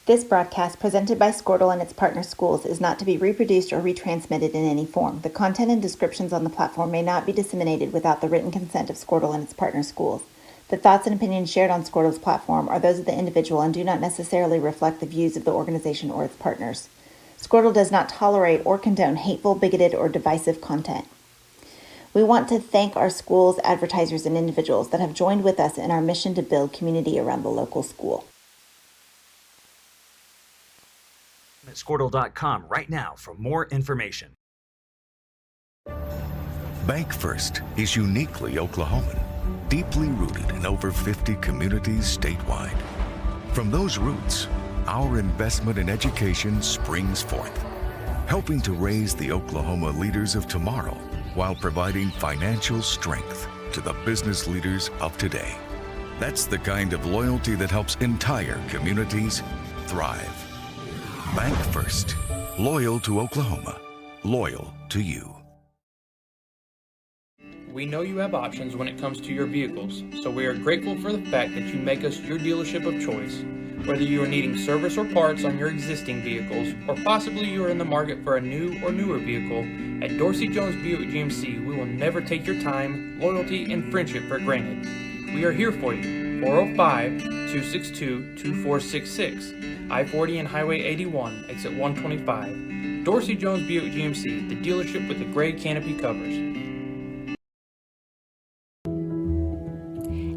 This broadcast, presented by Squirtle and its partner schools, is not to be reproduced or retransmitted in any form. The content and descriptions on the platform may not be disseminated without the written consent of Squirtle and its partner schools. The thoughts and opinions shared on Squirtle's platform are those of the individual and do not necessarily reflect the views of the organization or its partners. Squirtle does not tolerate or condone hateful, bigoted, or divisive content. We want to thank our schools, advertisers, and individuals that have joined with us in our mission to build community around the local school. At Squirtle.com right now for more information. Bank First is uniquely Oklahoman, deeply rooted in over 50 communities statewide. From those roots, our investment in education springs forth, helping to raise the Oklahoma leaders of tomorrow while providing financial strength to the business leaders of today. That's the kind of loyalty that helps entire communities thrive. Bank First. Loyal to Oklahoma. Loyal to you. We know you have options when it comes to your vehicles, so we are grateful for the fact that you make us your dealership of choice. Whether you are needing service or parts on your existing vehicles, or possibly you are in the market for a new or newer vehicle, at Dorsey Jones Buick GMC, we will never take your time, loyalty, and friendship for granted. We are here for you. 405-262-2466. I-40 and Highway 81, exit 125. Dorsey Jones Buick GMC, the dealership with the gray canopy covers.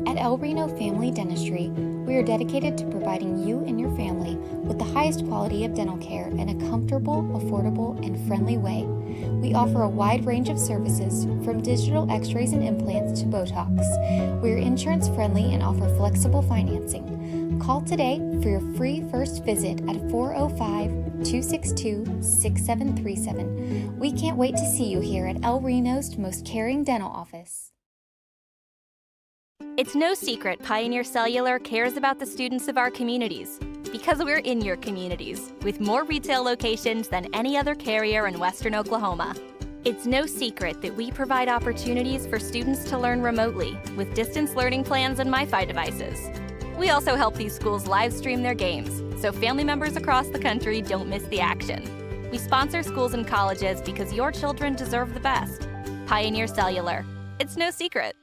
At El Reno Family Dentistry, we are dedicated to providing you and your family with the highest quality of dental care in a comfortable, affordable, and friendly way. We offer a wide range of services from digital x-rays and implants to Botox. We are insurance friendly and offer flexible financing. Call today for your free first visit at 405-262-6737. We can't wait to see you here at El Reno's most caring dental office. It's no secret Pioneer Cellular cares about the students of our communities because we're in your communities with more retail locations than any other carrier in Western Oklahoma. It's no secret that we provide opportunities for students to learn remotely with distance learning plans and MiFi devices. We also help these schools live stream their games so family members across the country don't miss the action. We sponsor schools and colleges because your children deserve the best. Pioneer Cellular. It's no secret.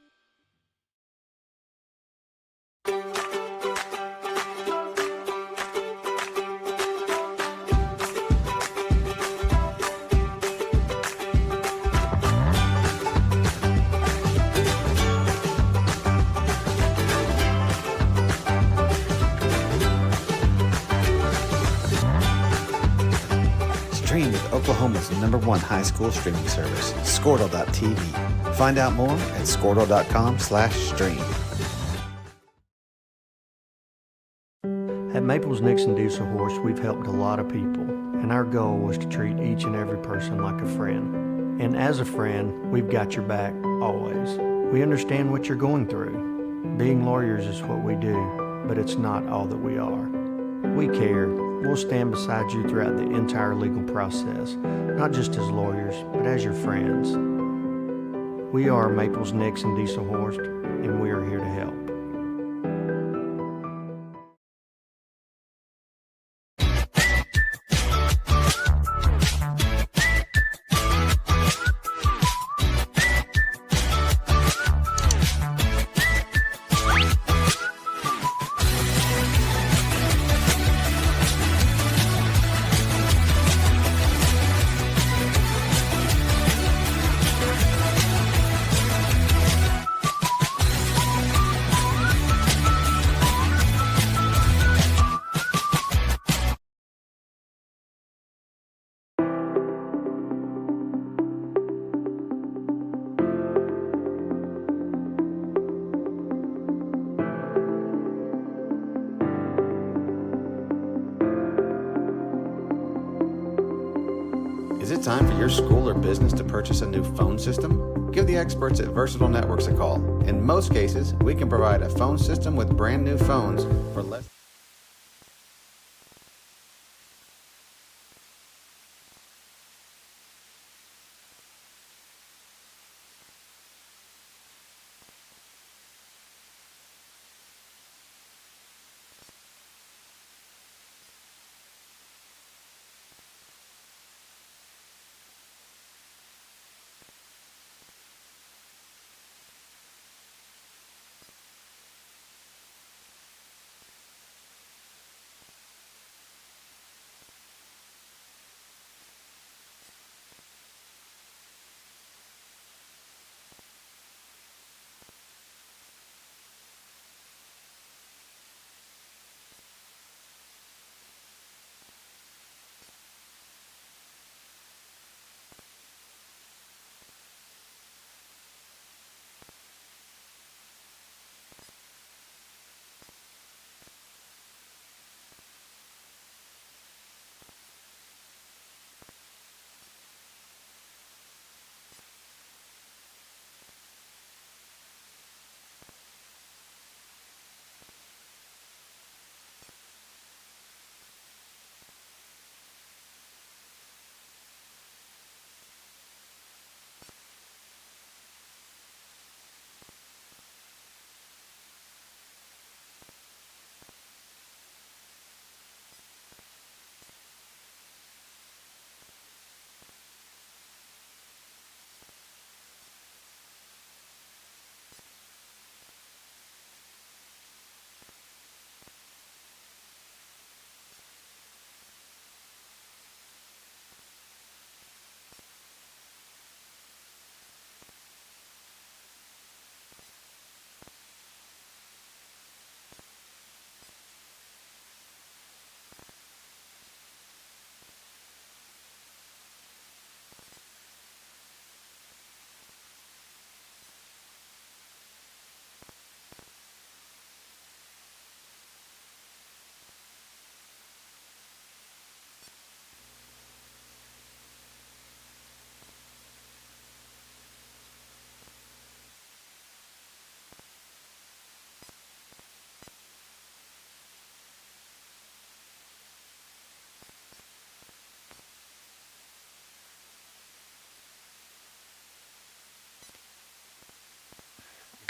Stream with Oklahoma's #1 high school streaming service, Squirtle.tv. Find out more at Squirtle.com/stream. At Maples Nixon Diesel Horse, we've helped a lot of people, and our goal was to treat each and every person like a friend. And as a friend, we've got your back, always. We understand what you're going through. Being lawyers is what we do, but it's not all that we are. We care. We'll stand beside you throughout the entire legal process, not just as lawyers, but as your friends. We are Maples Nixon Diesel Horse, and we are here to help. Is it time for your school or business to purchase a new phone system? Give the experts at Versatile Networks a call. In most cases, we can provide a phone system with brand new phones for less.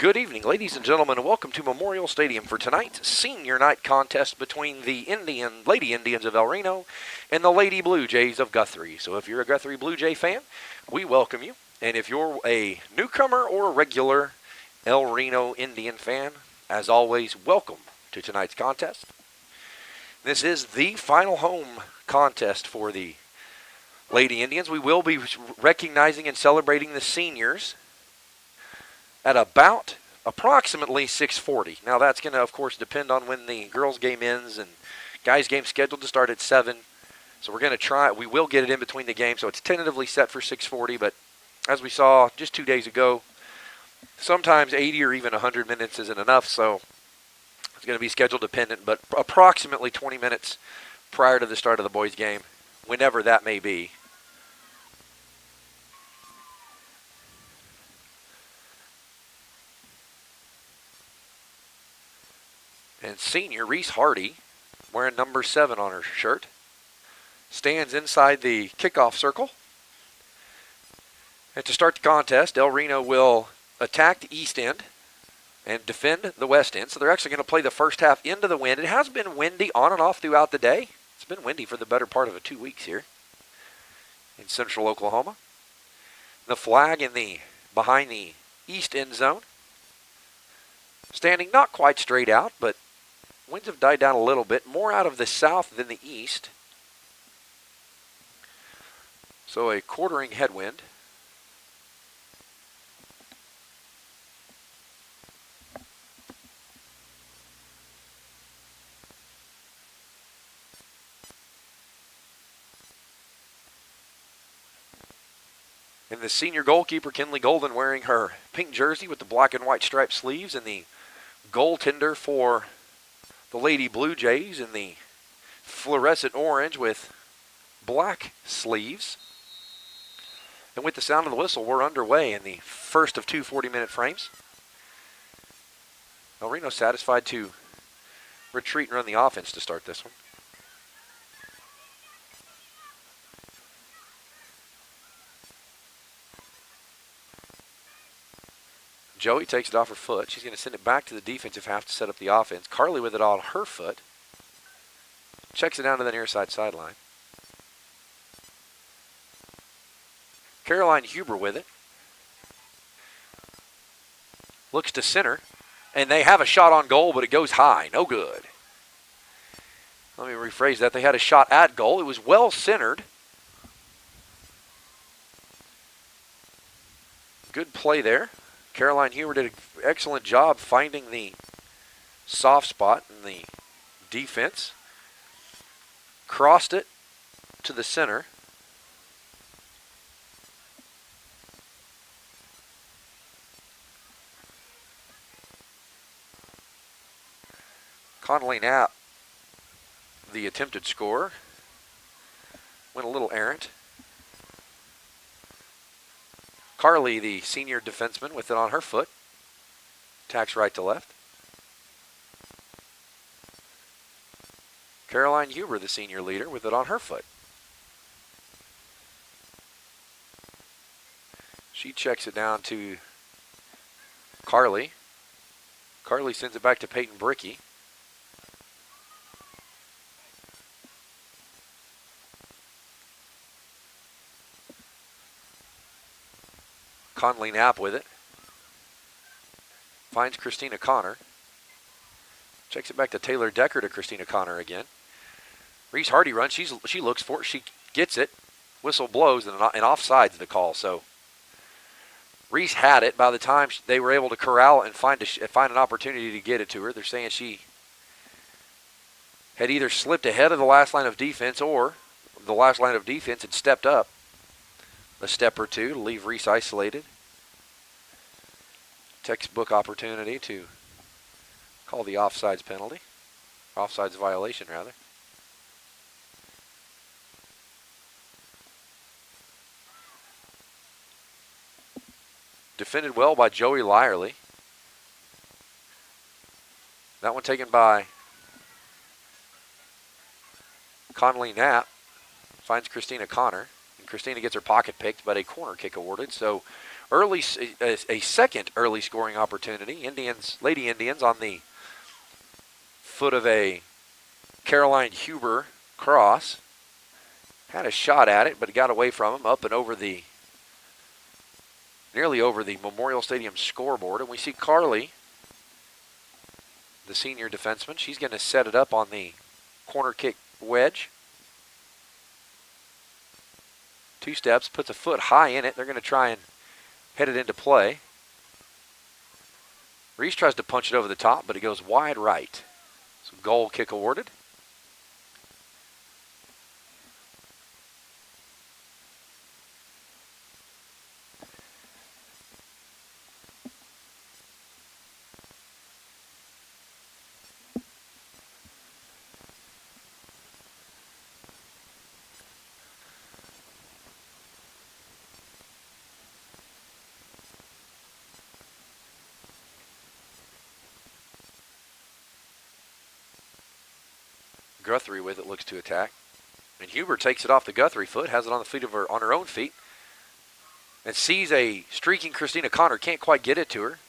Good evening, ladies and gentlemen, and welcome to Memorial Stadium for tonight's senior night contest between the Lady Indians of El Reno and the Lady Blue Jays of Guthrie. So if you're a Guthrie Blue Jay fan, we welcome you. And if you're a newcomer or a regular El Reno Indian fan, as always, welcome to tonight's contest. This is the final home contest for the Lady Indians. We will be recognizing and celebrating the seniors at approximately 6:40. Now that's going to, of course, depend on when the girls' game ends, and guys' game scheduled to start at 7. So we're going to try. We will get it in between the games, so it's tentatively set for 6:40. But as we saw just 2 days ago, sometimes 80 or even 100 minutes isn't enough. So it's going to be schedule dependent, but approximately 20 minutes prior to the start of the boys' game, whenever that may be. And senior Reese Hardy, wearing number 7 on her shirt, stands inside the kickoff circle. And to start the contest, El Reno will attack the east end and defend the west end. So they're actually going to play the first half into the wind. It has been windy on and off throughout the day. It's been windy for the better part of 2 weeks here in central Oklahoma. The flag behind the east end zone. Standing not quite straight out, but winds have died down a little bit, more out of the south than the east. So a quartering headwind. And the senior goalkeeper, Kinley Golden, wearing her pink jersey with the black and white striped sleeves, and the goaltender for the Lady Blue Jays in the fluorescent orange with black sleeves. And with the sound of the whistle, we're underway in the first of 2 40-minute frames. El Reno satisfied to retreat and run the offense to start this one. Joey takes it off her foot. She's going to send it back to the defensive half to set up the offense. Carly with it on her foot. Checks it down to the near side sideline. Caroline Huber with it. Looks to center. And they have a shot on goal, but it goes high. No good. Let me rephrase that. They had a shot at goal. It was well centered. Good play there. Caroline Huber did an excellent job finding the soft spot in the defense. Crossed it to the center. Connolly Knapp, the attempted scorer, went a little errant. Carly, the senior defenseman, with it on her foot. Tacks right to left. Caroline Huber, the senior leader, with it on her foot. She checks it down to Carly. Carly sends it back to Peyton Bricky. Conley Knapp with it. Finds Christina Connor. Checks it back to Taylor Decker to Christina Connor again. Reese Hardy runs. She looks for it. She gets it. Whistle blows, and offside's the call. So Reese had it by the time they were able to corral it and find an opportunity to get it to her. They're saying she had either slipped ahead of the last line of defense, or the last line of defense had stepped up a step or two to leave Reese isolated. Textbook opportunity to call the offsides penalty. Offsides violation, rather. Defended well by Joey Lyerly. That one taken by Conley Knapp. Finds Christina Connor. And Christina gets her pocket picked, but a corner kick awarded. So a second early scoring opportunity. Lady Indians on the foot of a Caroline Huber cross. Had a shot at it, but it got away from him, up and over nearly over the Memorial Stadium scoreboard. And we see Carly, the senior defenseman, she's going to set it up on the corner kick wedge. 2 steps, puts a foot high in it. They're going to try and head it into play. Reese tries to punch it over the top, but it goes wide right. So goal kick awarded. Guthrie with it, looks to attack. And Huber takes it off the Guthrie foot, has it on the feet of on her own feet, and sees a streaking Christina Connor, can't quite get it to her.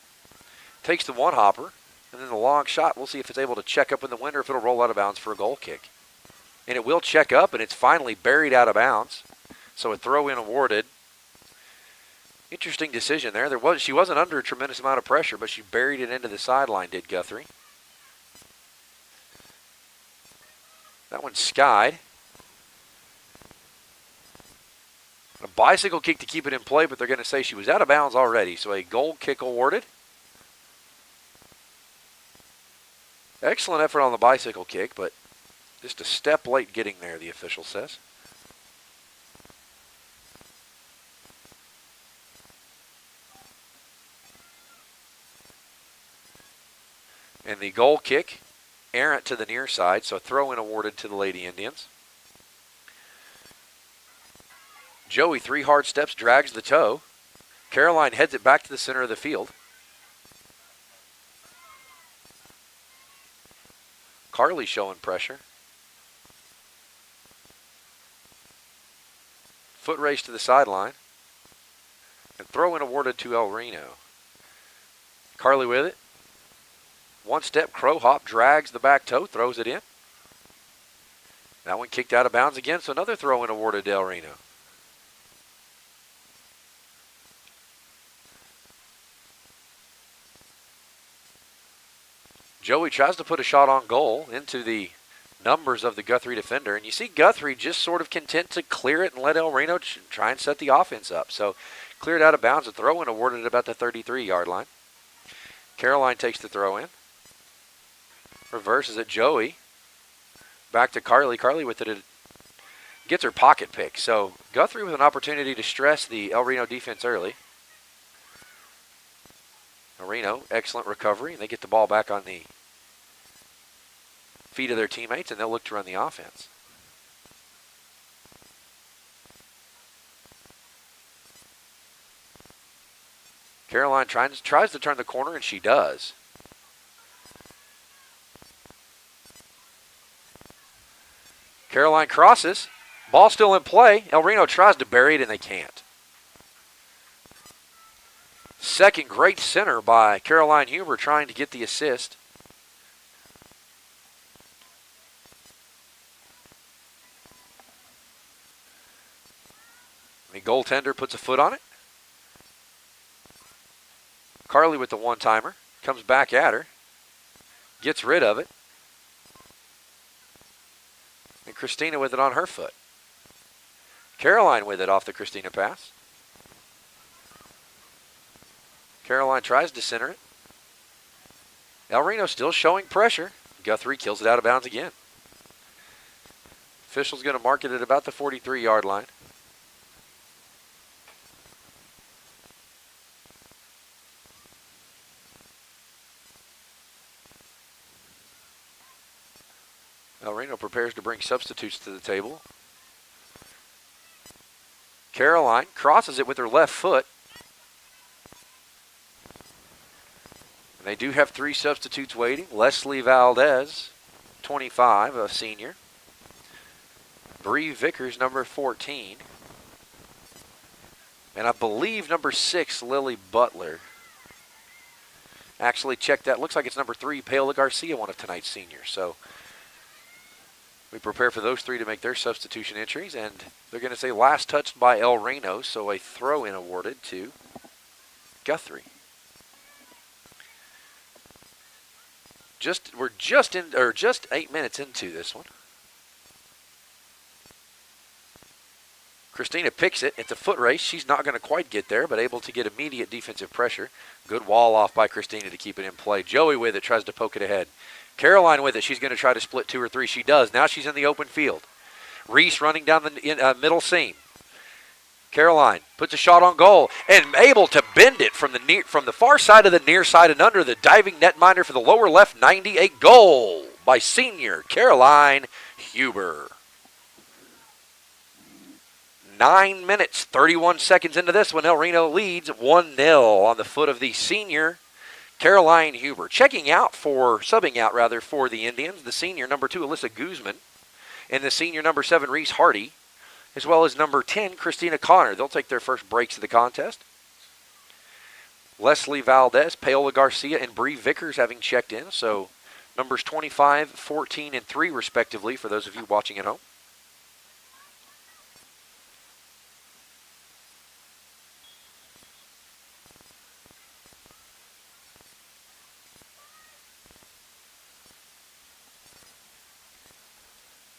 Takes the one hopper, and then the long shot. We'll see if it's able to check up in the wind or if it'll roll out of bounds for a goal kick. And it will check up, and it's finally buried out of bounds. So a throw-in awarded. Interesting decision there. She wasn't under a tremendous amount of pressure, but she buried it into the sideline, did Guthrie. That one's skied. A bicycle kick to keep it in play, but they're going to say she was out of bounds already. So a goal kick awarded. Excellent effort on the bicycle kick, but just a step late getting there, the official says. And the goal kick, errant to the near side, so throw-in awarded to the Lady Indians. Joey, 3 hard steps, drags the toe. Caroline heads it back to the center of the field. Carly showing pressure. Foot race to the sideline. And throw-in awarded to El Reno. Carly with it. 1 step, crow hop, drags the back toe, throws it in. That one kicked out of bounds again, so another throw-in awarded to El Reno. Joey tries to put a shot on goal into the numbers of the Guthrie defender. And you see Guthrie just sort of content to clear it and let El Reno try and set the offense up. So cleared out of bounds, a throw-in awarded at about the 33-yard line. Caroline takes the throw-in. Reverses it, Joey. Back to Carly. Carly with it gets her pocket pick. So Guthrie with an opportunity to stress the El Reno defense early. El Reno, excellent recovery. And they get the ball back on the feet of their teammates, and they'll look to run the offense. Caroline tries to turn the corner, and she does. Caroline crosses. Ball still in play. El Reno tries to bury it, and they can't. Second great center by Caroline Huber trying to get the assist. The goaltender puts a foot on it. Carly with the one-timer. Comes back at her. Gets rid of it. And Christina with it on her foot. Caroline with it off the Christina pass. Caroline tries to center it. El Reno still showing pressure. Guthrie kills it out of bounds again. Official's going to mark it at about the 43-yard line. El Reno prepares to bring substitutes to the table. Caroline crosses it with her left foot. And they do have 3 substitutes waiting. Leslie Valdez, 25, a senior. Bree Vickers, number 14. And I believe number 6, Lily Butler. Actually, check that. Looks like it's number 3, Paola Garcia, one of tonight's seniors. So we prepare for those 3 to make their substitution entries. And they're going to say last touched by El Reno. So a throw-in awarded to Guthrie. We're just 8 minutes into this one. Christina picks it. It's a foot race. She's not going to quite get there, but able to get immediate defensive pressure. Good wall off by Christina to keep it in play. Joey with it, tries to poke it ahead. Caroline with it. She's going to try to split 2 or 3. She does. Now she's in the open field. Reese running down the middle seam. Caroline puts a shot on goal and able to bend it from the far side of the near side and under the diving netminder for the lower left 90. A goal by senior Caroline Huber. 9 minutes, 31 seconds into this one. El Reno leads 1-0 on the foot of the senior Caroline Huber. Subbing out for the Indians, the senior number 2, Alyssa Guzman, and the senior number 7, Reese Hardy, as well as number 10, Christina Connor. They'll take their first breaks of the contest. Leslie Valdez, Paola Garcia, and Bree Vickers having checked in. So numbers 25, 14, and 3 respectively for those of you watching at home.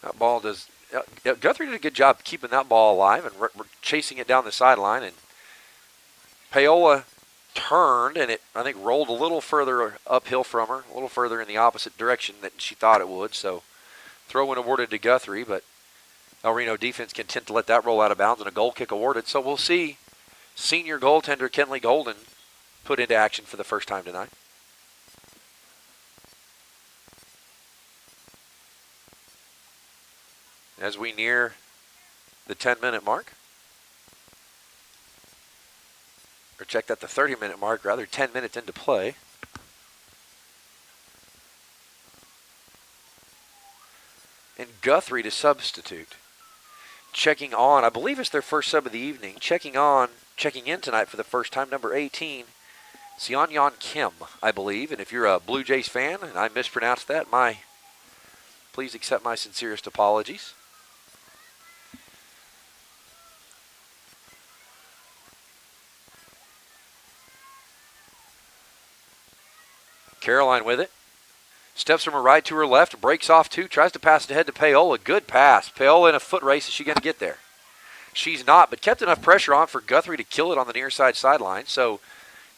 That ball does. Guthrie did a good job keeping that ball alive and chasing it down the sideline. And Paola turned, and it, I think, rolled a little further uphill from her, a little further in the opposite direction than she thought it would. So throw-in awarded to Guthrie, but El Reno defense content to let that roll out of bounds and a goal kick awarded. So we'll see senior goaltender Kenley Golden put into action for the first time tonight. As we near the 10-minute mark, or check that, the 30-minute mark, rather, 10 minutes into play. And Guthrie to substitute. Checking on, I believe it's their first sub of the evening, checking in tonight for the first time, number 18, Seonyeon Kim, I believe. And if you're a Blue Jays fan and I mispronounced that, please accept my sincerest apologies. Caroline with it. Steps from her right to her left, breaks off 2, tries to pass it ahead to Paola. Good pass. Paola in a foot race. Is she going to get there? She's not, but kept enough pressure on for Guthrie to kill it on the near side sideline. So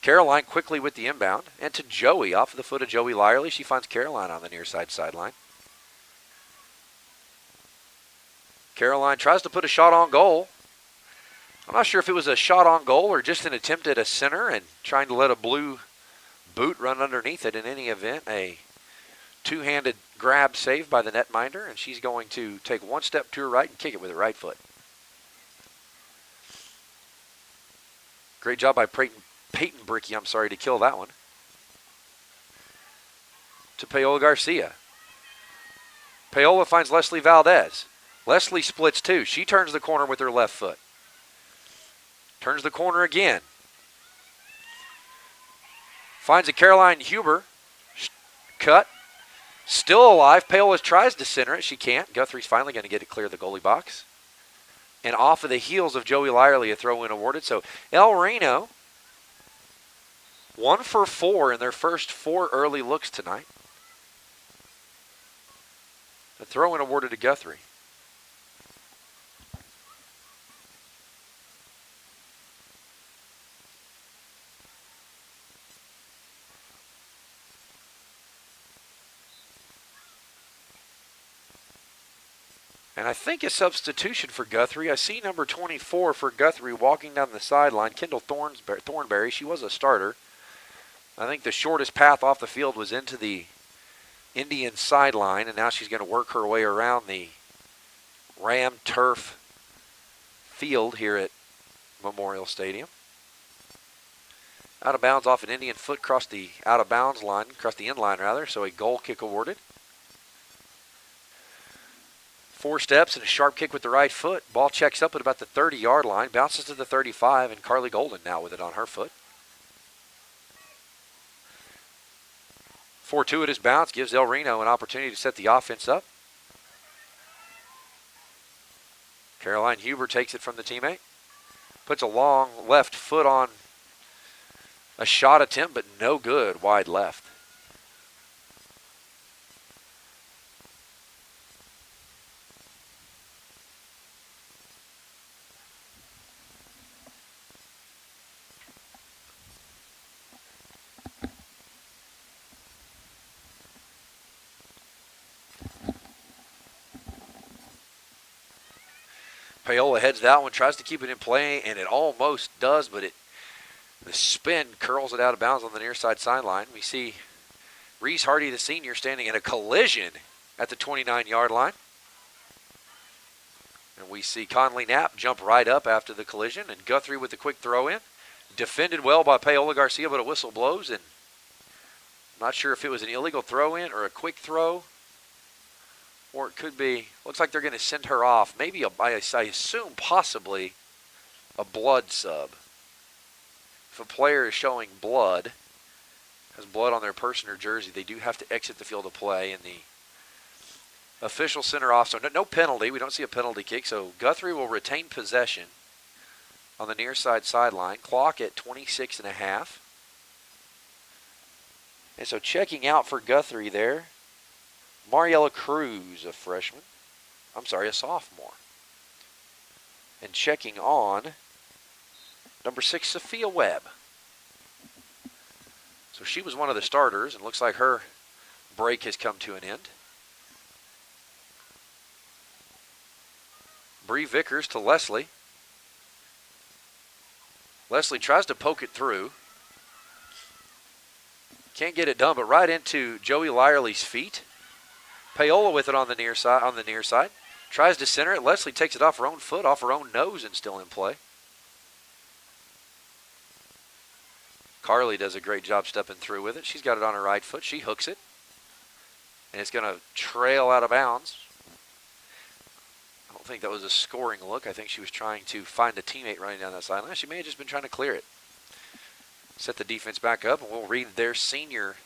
Caroline quickly with the inbound. And to Joey, off of the foot of Joey Lyerly. She finds Caroline on the near side sideline. Caroline tries to put a shot on goal. I'm not sure if it was a shot on goal or just an attempt at a center and trying to let a blue boot run underneath it. In any event, a two-handed grab save by the netminder, and she's going to take one step to her right and kick it with her right foot. Great job by Peyton Bricky, to kill that one. To Paola Garcia. Paola finds Leslie Valdez. Leslie splits 2. She turns the corner with her left foot. Turns the corner again. Finds a Caroline Huber. Cut. Still alive. Paola tries to center it. She can't. Guthrie's finally going to get it clear of the goalie box. And off of the heels of Joey Lyerly, a throw-in awarded. So El Reno, 1 for 4 in their first 4 early looks tonight. A throw-in awarded to Guthrie. And I think a substitution for Guthrie. I see number 24 for Guthrie walking down the sideline, Kendall Thornberry. She was a starter. I think the shortest path off the field was into the Indian sideline, and now she's going to work her way around the Ram turf field here at Memorial Stadium. Out of bounds off an Indian foot, across the out of bounds line, across the end line rather, so a goal kick awarded. 4 steps and a sharp kick with the right foot. Ball checks up at about the 30-yard line, bounces to the 35, and Carly Golden now with it on her foot. Fortuitous bounce gives El Reno an opportunity to set the offense up. Caroline Huber takes it from the teammate. Puts a long left foot on a shot attempt, but no good, wide left. Paola heads that one, tries to keep it in play, and it almost does, but the spin curls it out of bounds on the near side sideline. We see Reese Hardy, the senior, standing in a collision at the 29-yard line. And we see Conley Knapp jump right up after the collision, and Guthrie with the quick throw in. Defended well by Paola Garcia, but a whistle blows, and I'm not sure if it was an illegal throw in or a quick throw. Or it could be, looks like they're going to send her off. Maybe, I assume, possibly a blood sub. If a player is showing blood, has blood on their person or jersey, they do have to exit the field of play. And the official sent her off. So no penalty. We don't see a penalty kick. So Guthrie will retain possession on the near side sideline. Clock at 26.5. And so checking out for Guthrie there, Mariella Cruz, a freshman. A sophomore. And checking on number 6, Sophia Webb. So she was one of the starters, and looks like her break has come to an end. Bree Vickers to Leslie. Leslie tries to poke it through. Can't get it done, but right into Joey Lyerly's feet. Paola with it on the near side. Tries to center it. Leslie takes it off her own foot, off her own nose, and still in play. Carly does a great job stepping through with it. She's got it on her right foot. She hooks it. And it's going to trail out of bounds. I don't think that was a scoring look. I think she was trying to find a teammate running down that sideline. She may have just been trying to clear it. Set the defense back up, and we'll read their senior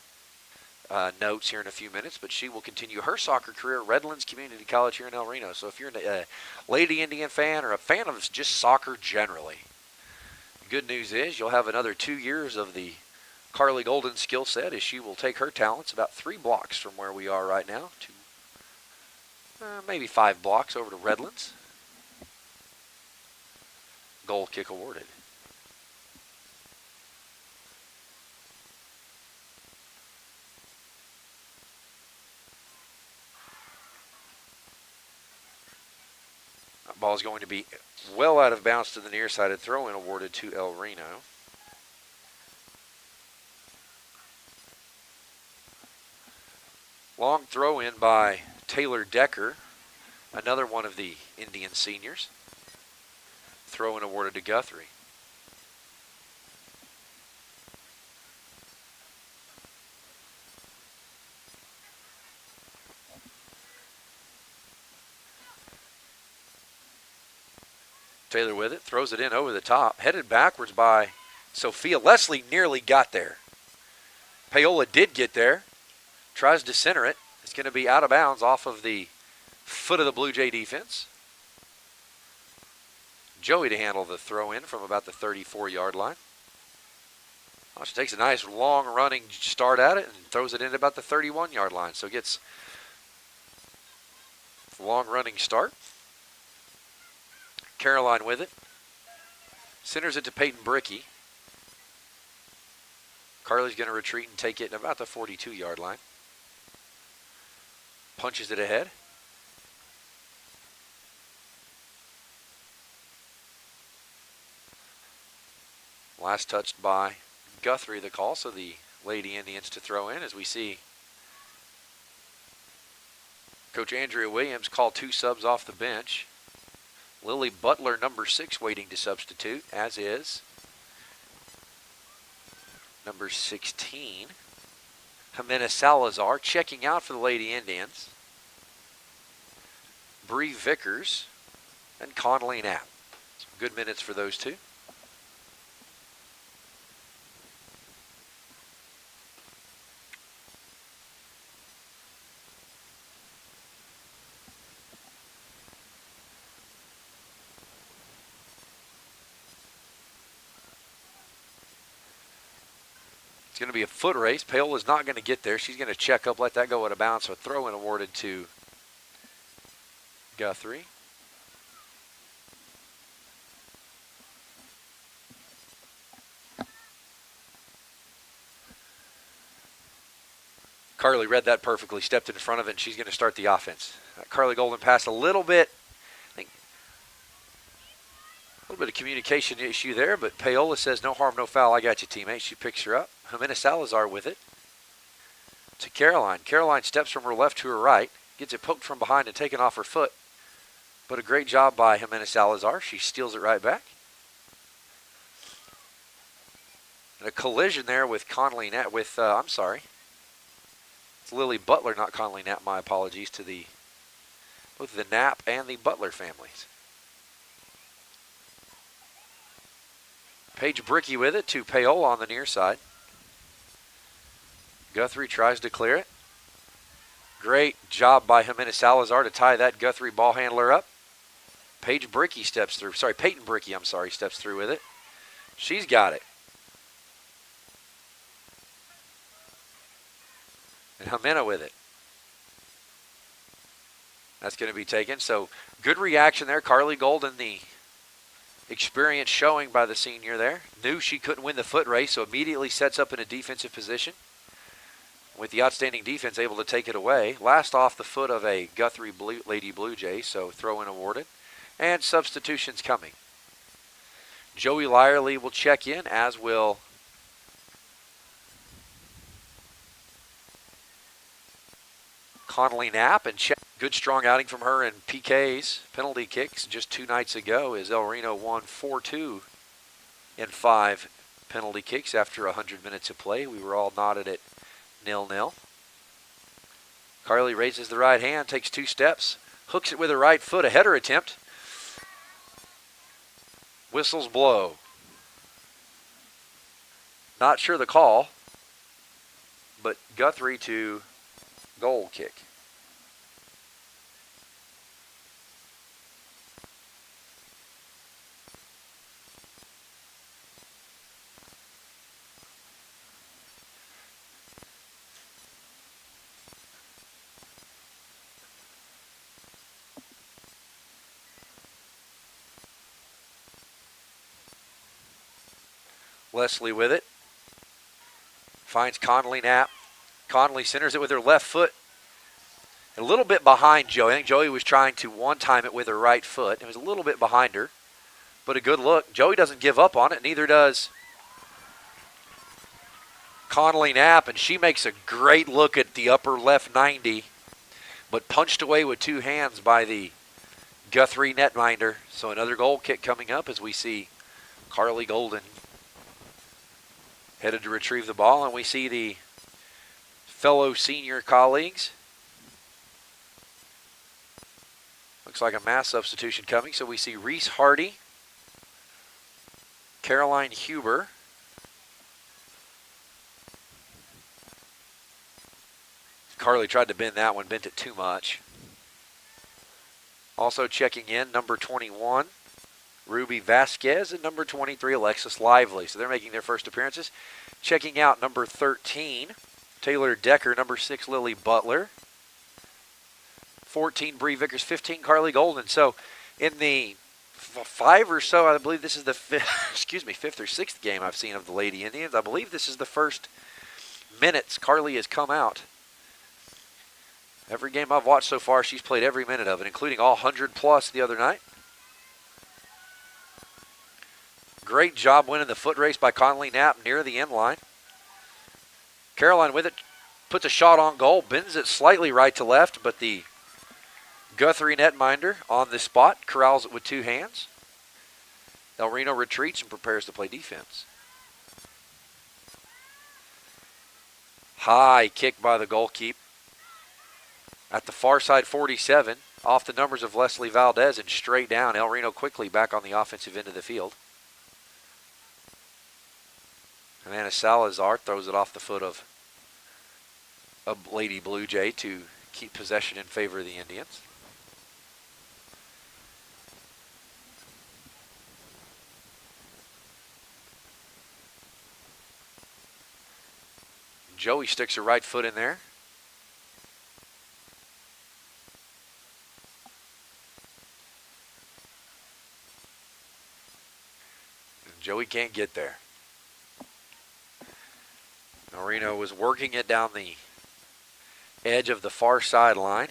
notes here in a few minutes, but she will continue her soccer career at Redlands Community College here in El Reno. So if you're a Lady Indian fan or a fan of just soccer generally, good news is you'll have another 2 years of the Carly Golden skill set as she will take her talents about 3 blocks from where we are right now to maybe 5 blocks over to Redlands. Goal kick awarded. Ball is going to be well out of bounds to the near side. A throw-in awarded to El Reno. Long throw-in by Taylor Decker, another one of the Indian seniors. Throw-in awarded to Guthrie. Taylor with it, throws it in over the top, headed backwards by Sophia. Leslie nearly got there. Paola did get there, tries to center it. It's going to be out of bounds off of the foot of the Blue Jay defense. Joey to handle the throw in from about the 34-yard line. Well, she takes a nice long running start at it and throws it in about the 31-yard line. So gets a long running start. Caroline with it. Centers it to Peyton Brickey. Carly's going to retreat and take it at about the 42-yard line. Punches it ahead. Last touched by Guthrie, the call, so the Lady Indians to throw in as we see Coach Andrea Williams call 2 subs off the bench. Lily Butler, number 6, waiting to substitute, as is number 16, Jimena Salazar, checking out for the Lady Indians. Bree Vickers, and Conley Knapp. Some good minutes for those two. It's going to be a foot race. Paola's not going to get there. She's going to check up, let that go out of bounds. So a throw-in awarded to Guthrie. Carly read that perfectly, stepped in front of it, and she's going to start the offense. Carly Golden passed a little bit, I think, a little bit of communication issue there, but Paola says, no harm, no foul. I got you, teammate. She picks her up. Jimena Salazar with it to Caroline. Caroline steps from her left to her right, gets it poked from behind and taken off her foot. But a great job by Jimena Salazar. She steals it right back. And a collision there with Conley Knapp, with, it's Lily Butler, not Conley Knapp. My apologies to both the Knapp and the Butler families. Paige Bricky with it to Paola on the near side. Guthrie tries to clear it. Great job by Jimena Salazar to tie that Guthrie ball handler up. Peyton Bricky steps through with it. She's got it. And Jimena with it. That's going to be taken. So good reaction there. Carly Golden, the experience showing by the senior there. Knew she couldn't win the foot race, so immediately sets up in a defensive position. With the outstanding defense able to take it away. Last off the foot of a Guthrie Lady Blue Jay, so throw-in awarded. And substitutions coming. Joey Lyerly will check in, as will Conley Knapp, and check. Good strong outing from her in PKs, penalty kicks. Just 2 nights ago as El Reno won 4-2 in 5 penalty kicks after 100 minutes of play. We were all nodded at 0-0. Carly raises the right hand, takes 2 steps, hooks it with her right foot, a header attempt. Whistles blow. Not sure the call, but Guthrie to goal kick. Leslie with it. Finds Conley Knapp. Conley centers it with her left foot. A little bit behind Joey. I think Joey was trying to one-time it with her right foot. It was a little bit behind her, but a good look. Joey doesn't give up on it, neither does Conley Knapp, and she makes a great look at the upper left 90, but punched away with 2 hands by the Guthrie netminder. So another goal kick coming up as we see Carly Golden headed to retrieve the ball, and we see the fellow senior colleagues. Looks like a mass substitution coming, so we see Reese Hardy, Caroline Huber, Carly tried to bend that one, bent it too much. Also checking in, number 21, Ruby Vasquez, and number 23, Alexis Lively. So they're making their first appearances. Checking out number 13, Taylor Decker, number 6, Lily Butler, 14, Bree Vickers, 15, Carly Golden. So in the 5 or so, I believe this is the fifth or sixth game I've seen of the Lady Indians. I believe this is the first minutes Carly has come out. Every game I've watched so far, she's played every minute of it, including all 100 plus the other night. Great job winning the foot race by Conley Knapp near the end line. Caroline with it, puts a shot on goal, bends it slightly right to left, but the Guthrie netminder on the spot corrals it with 2 hands. El Reno retreats and prepares to play defense. High kick by the goalkeeper. At the far side 47, off the numbers of Leslie Valdez and straight down. El Reno quickly back on the offensive end of the field. Amanda Salazar throws it off the foot of a Lady Blue Jay to keep possession in favor of the Indians. Joey sticks her right foot in there. And Joey can't get there. Reno was working it down the edge of the far sideline.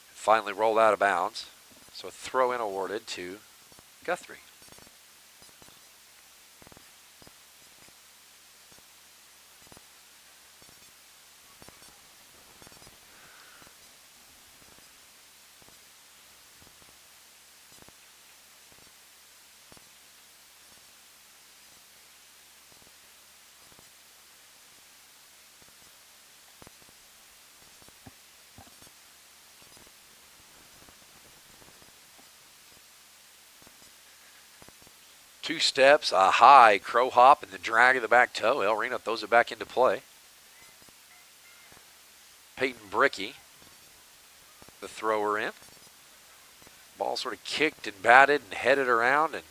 Finally rolled out of bounds. So a throw in awarded to Guthrie. Two steps, a high crow hop, and the drag of the back toe. El Reno throws it back into play. Peyton Bricky, the thrower in. Ball sort of kicked and batted and headed around. And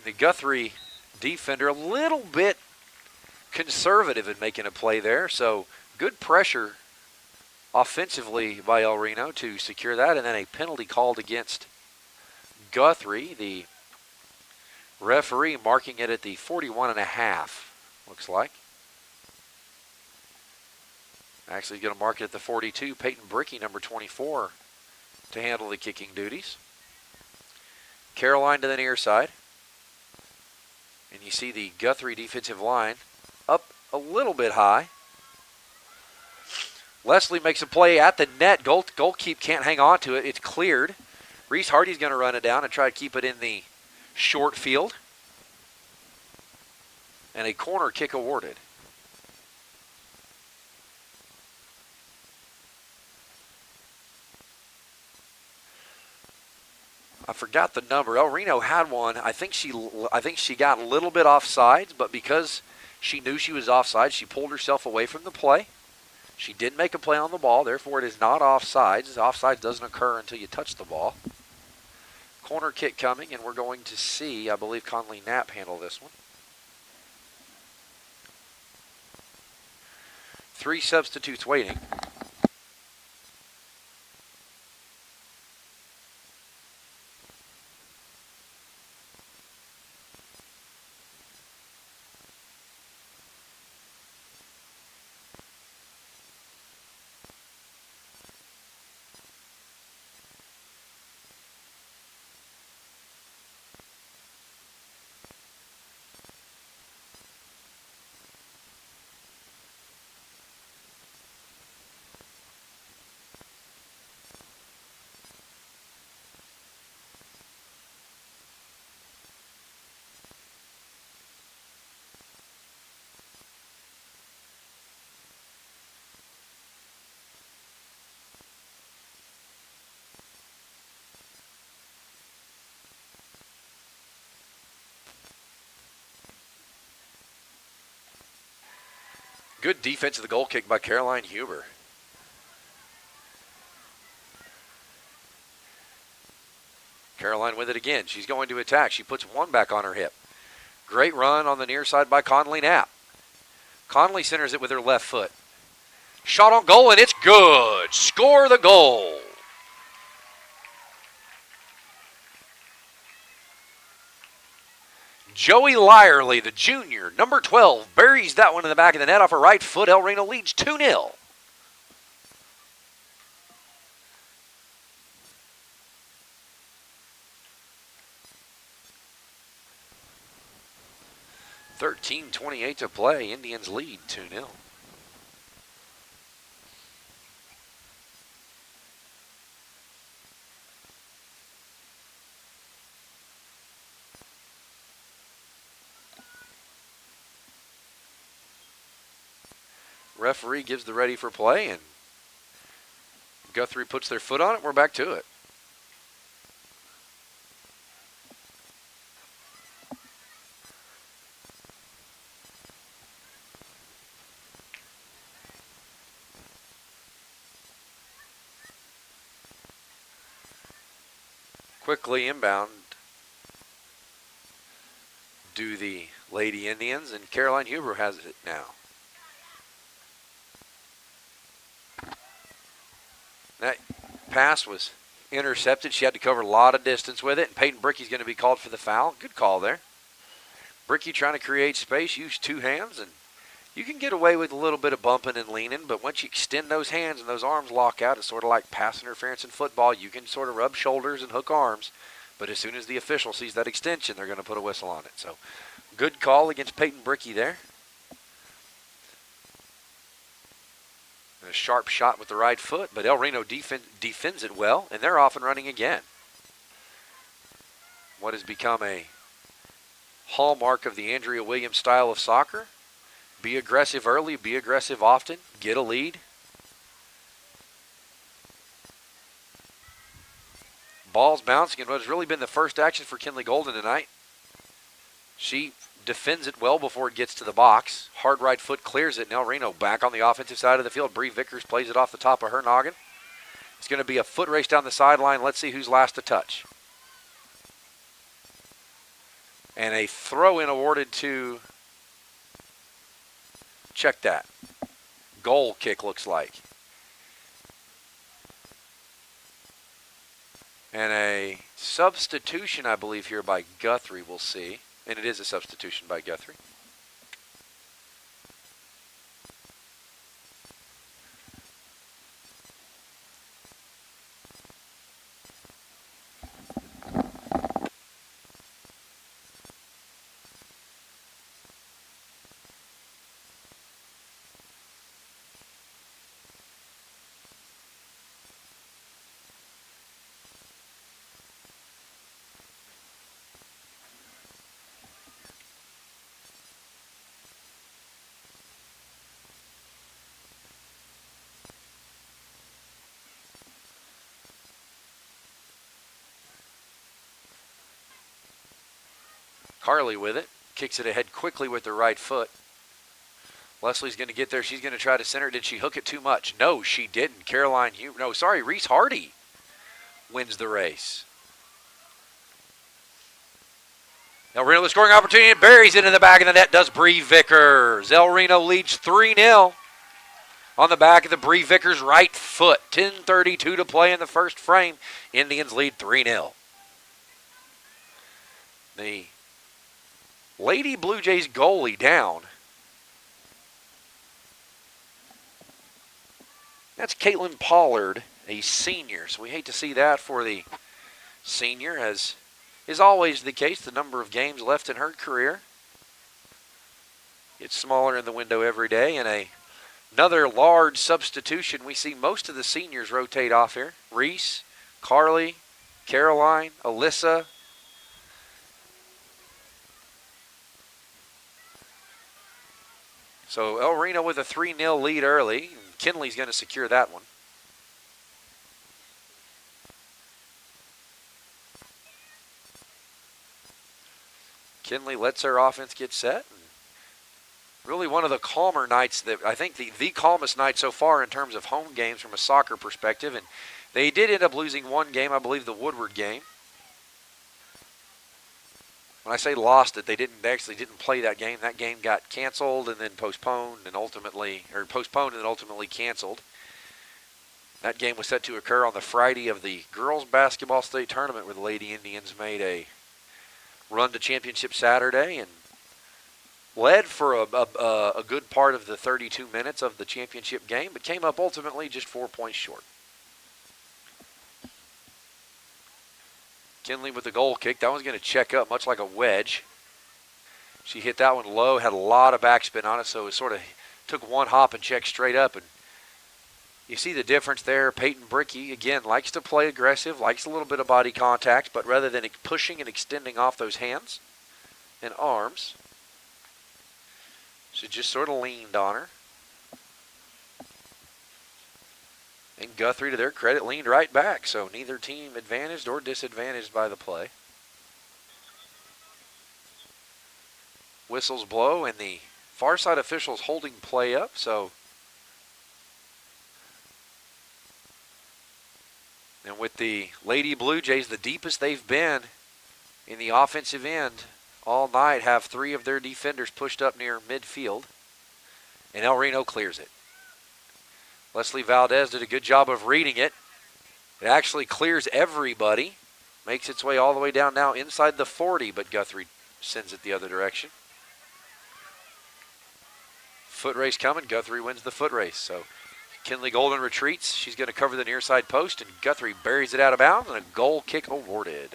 the Guthrie defender a little bit conservative in making a play there. So good pressure offensively by El Reno to secure that. And then a penalty called against Guthrie, the referee marking it at the 41.5, looks like. Actually, he's going to mark it at the 42. Peyton Bricky, number 24, to handle the kicking duties. Caroline to the near side. And you see the Guthrie defensive line up a little bit high. Leslie makes a play at the net. Goalkeeper can't hang on to it. It's cleared. Reese Hardy's going to run it down and try to keep it in the short field. And a corner kick awarded. I forgot the number. El Reno had one. I think she got a little bit offsides, but because she knew she was offside, she pulled herself away from the play. She didn't make a play on the ball, therefore it is not offsides. Offsides doesn't occur until you touch the ball. Corner kick coming, and we're going to see, I believe, Conley Knapp handle this one. 3 substitutes waiting. Good defense of the goal kick by Caroline Huber. Caroline with it again. She's going to attack. She puts one back on her hip. Great run on the near side by Conley Knapp. Conley centers it with her left foot. Shot on goal, and it's good. Score the goal. Joey Lyerly, the junior, number 12, buries that one in the back of the net off her right foot. El Reno leads 2-0. .13:28 to play. Indians lead 2-0. Referee gives the ready for play, and Guthrie puts their foot on it. We're back to it. Quickly inbound do the Lady Indians, and Caroline Huber has it now. That pass was intercepted. She had to cover a lot of distance with it, and Peyton Brickey's going to be called for the foul. Good call there. Brickey trying to create space, use two hands, and you can get away with a little bit of bumping and leaning, but once you extend those hands and those arms lock out, it's sort of like pass interference in football. You can sort of rub shoulders and hook arms, but as soon as the official sees that extension, they're going to put a whistle on it. So good call against Peyton Brickey there. And a sharp shot with the right foot, but El Reno defends it well, and they're off and running again. What has become a hallmark of the Andrea Williams style of soccer. Be aggressive early, be aggressive often, get a lead. Ball's bouncing, and what has really been the first action for Kinley Golden tonight. She defends it well before it gets to the box. Hard right foot clears it. Now Reno back on the offensive side of the field. Bree Vickers plays it off the top of her noggin. It's going to be a foot race down the sideline. Let's see who's last to touch. And a throw-in awarded to, check that, goal kick looks like. And a substitution, I believe, here by Guthrie, we'll see. And it is a substitution by Guthrie. Carly with it. Kicks it ahead quickly with the right foot. Leslie's going to get there. She's going to try to center. Did she hook it too much? No, she didn't. Reese Hardy wins the race. El Reno the scoring opportunity and buries it in the back of the net. Does Bree Vickers. El Reno leads 3-0 on the back of the Bree Vickers right foot. 10:32 to play in the first frame. Indians lead 3-0. The Lady Blue Jays goalie down. That's Caitlin Pollard, a senior. So we hate to see that for the senior, as is always the case. The number of games left in her career gets smaller in the window every day. And another large substitution. We see most of the seniors rotate off here. Reese, Carly, Caroline, Alyssa. So El Reno with a 3-0 lead early. Kinley's going to secure that one. Kinley lets her offense get set. Really one of the calmer nights, that I think the calmest night so far in terms of home games from a soccer perspective. And they did end up losing one game, I believe the Woodward game. When I say lost it, they actually didn't play that game. That game got canceled and then postponed and ultimately canceled. That game was set to occur on the Friday of the girls basketball state tournament, where the Lady Indians made a run to championship Saturday and led for a good part of the 32 minutes of the championship game, but came up ultimately just 4 points short. Kinley with the goal kick. That one's going to check up, much like a wedge. She hit that one low, had a lot of backspin on it, so it sort of took one hop and checked straight up. And you see the difference there. Peyton Brickey, again, likes to play aggressive, likes a little bit of body contact, but rather than pushing and extending off those hands and arms, she just sort of leaned on her. Guthrie, to their credit, leaned right back, so neither team advantaged or disadvantaged by the play. Whistles blow, and the far side officials holding play up, so. And with the Lady Blue Jays, the deepest they've been in the offensive end all night, have 3 of their defenders pushed up near midfield, and El Reno clears it. Leslie Valdez did a good job of reading it. It actually clears everybody, makes its way all the way down now inside the 40, but Guthrie sends it the other direction. Foot race coming. Guthrie wins the foot race. So Kinley Golden retreats. She's going to cover the near side post, and Guthrie buries it out of bounds, and a goal kick awarded.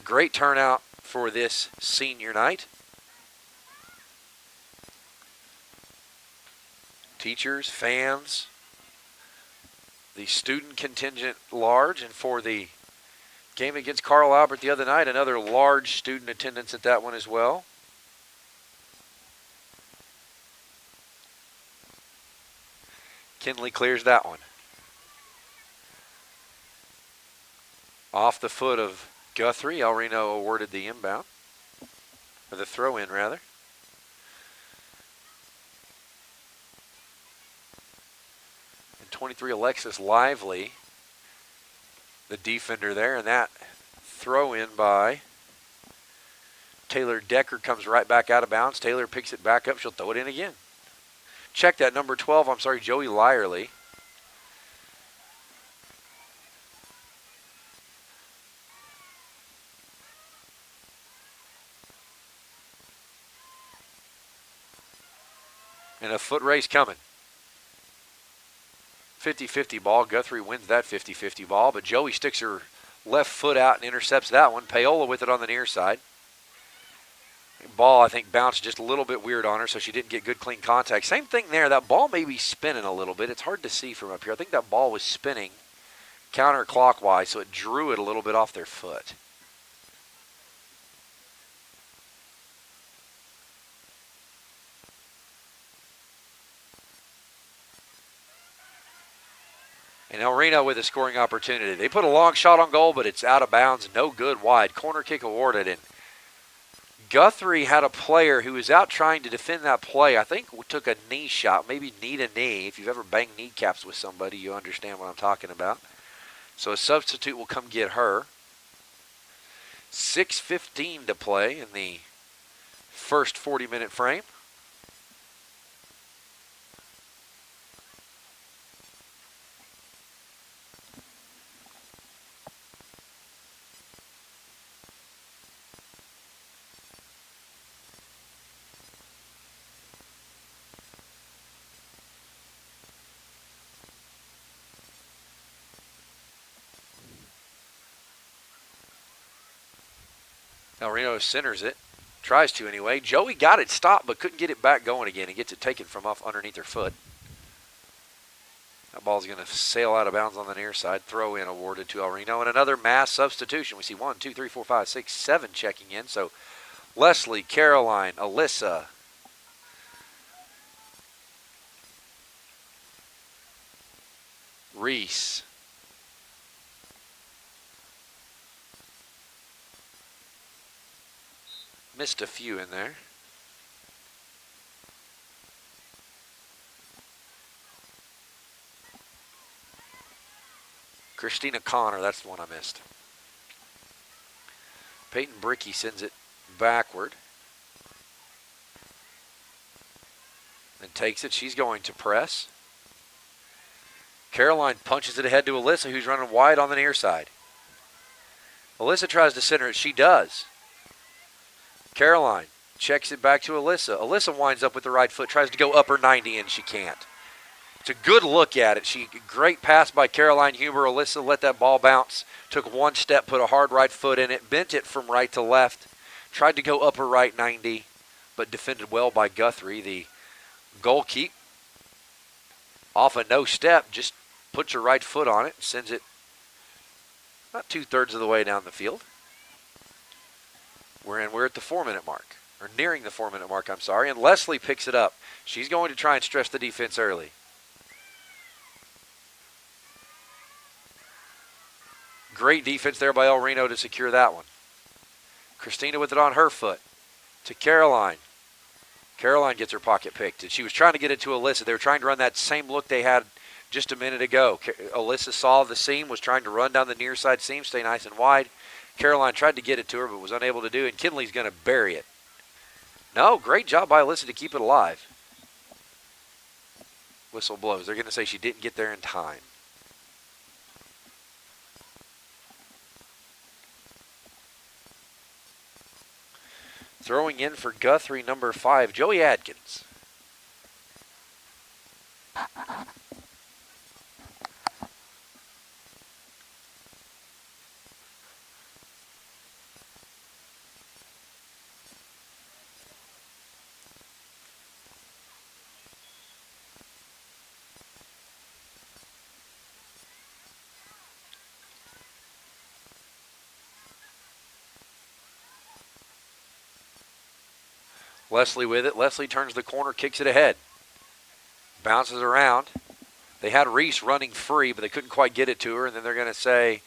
Great turnout for this senior night. Teachers, fans, the student contingent large, and for the game against Carl Albert the other night, another large student attendance at that one as well. Kinley clears that one. Off the foot of Guthrie, El Reno awarded the inbound, or the throw in rather. And 23 Alexis Lively, the defender there, and that throw in by Taylor Decker comes right back out of bounds. Taylor picks it back up. She'll throw it in again. Check that, number 12, Joey Lyerly. And a foot race coming. 50-50 ball. Guthrie wins that 50-50 ball, but Joey sticks her left foot out and intercepts that one. Paola with it on the near side. Ball, I think, bounced just a little bit weird on her, so she didn't get good, clean contact. Same thing there. That ball may be spinning a little bit. It's hard to see from up here. I think that ball was spinning counterclockwise, so it drew it a little bit off their foot. And El Reno with a scoring opportunity. They put a long shot on goal, but it's out of bounds. No good wide. Corner kick awarded. And Guthrie had a player who was out trying to defend that play. I think took a knee shot, maybe knee to knee. If you've ever banged kneecaps with somebody, you understand what I'm talking about. So a substitute will come get her. 6:15 to play in the first 40-minute frame. El Reno centers it, tries to anyway. Joey got it stopped but couldn't get it back going again. He gets it taken from off underneath her foot. That ball's going to sail out of bounds on the near side. Throw in awarded to El Reno. And another mass substitution. We see 1, 2, 3, 4, 5, 6, 7 checking in. So Leslie, Caroline, Alyssa, Reese, missed a few in there. Christina Connor, that's the one I missed. Peyton Brickey sends it backward. And takes it. She's going to press. Caroline punches it ahead to Alyssa, who's running wide on the near side. Alyssa tries to center it. She does. Caroline checks it back to Alyssa. Alyssa winds up with the right foot, tries to go upper 90, and she can't. It's a good look at it. Great pass by Caroline Huber. Alyssa let that ball bounce, took one step, put a hard right foot in it, bent it from right to left, tried to go upper right 90, but defended well by Guthrie. The goal keep off a no step, just puts her right foot on it, sends it about 2/3 of the way down the field. We're at the 4-minute mark. or nearing the 4-minute mark, I'm sorry, and Leslie picks it up. She's going to try and stress the defense early. Great defense there by El Reno to secure that one. Christina with it on her foot to Caroline. Caroline gets her pocket picked, and she was trying to get it to Alyssa. They were trying to run that same look they had just a minute ago. Alyssa saw the seam, was trying to run down the near side seam, stay nice and wide. Caroline tried to get it to her, but was unable to do, and Kinley's going to bury it. No, great job by Alyssa to keep it alive. Whistle blows. They're going to say she didn't get there in time. Throwing in for Guthrie, number 5, Joey Adkins. Leslie with it. Leslie turns the corner, kicks it ahead. Bounces around. They had Reese running free, but they couldn't quite get it to her. And then they're going to say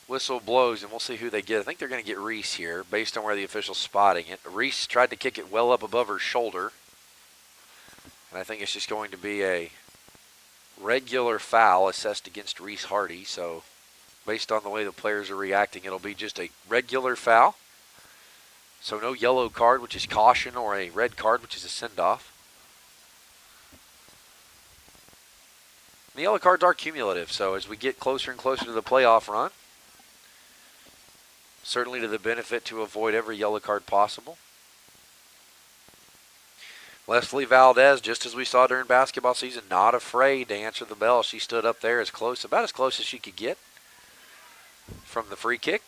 whistle blows, and we'll see who they get. I think they're going to get Reese here based on where the official's spotting it. Reese tried to kick it well up above her shoulder. And I think it's just going to be a regular foul assessed against Reese Hardy. So based on the way the players are reacting, it'll be just a regular foul. So no yellow card, which is caution, or a red card, which is a send-off. The yellow cards are cumulative, so as we get closer and closer to the playoff run, certainly to the benefit to avoid every yellow card possible. Leslie Valdez, just as we saw during basketball season, not afraid to answer the bell. She stood up there about as close as she could get from the free kick.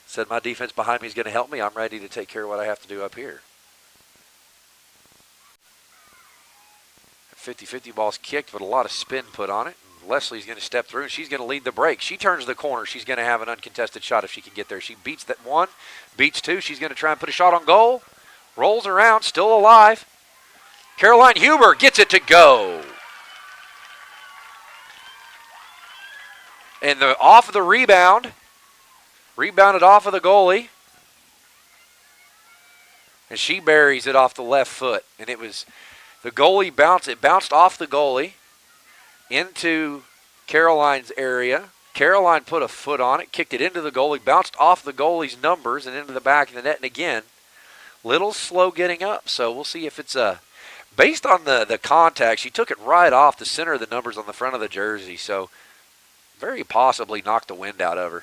Said, my defense behind me is going to help me. I'm ready to take care of what I have to do up here. 50-50 ball's kicked, but a lot of spin put on it. Leslie's going to step through, and she's going to lead the break. She turns the corner. She's going to have an uncontested shot if she can get there. She beats that one, beats two. She's going to try and put a shot on goal. Rolls around, still alive. Caroline Huber gets it to go. And off of the rebound. Rebounded off of the goalie. And she buries it off the left foot. And it was the goalie bounced. It bounced off the goalie into Caroline's area. Caroline put a foot on it, kicked it into the goalie, bounced off the goalie's numbers and into the back of the net. And again, little slow getting up. So we'll see if it's based on the contact, she took it right off the center of the numbers on the front of the jersey. So very possibly knocked the wind out of her.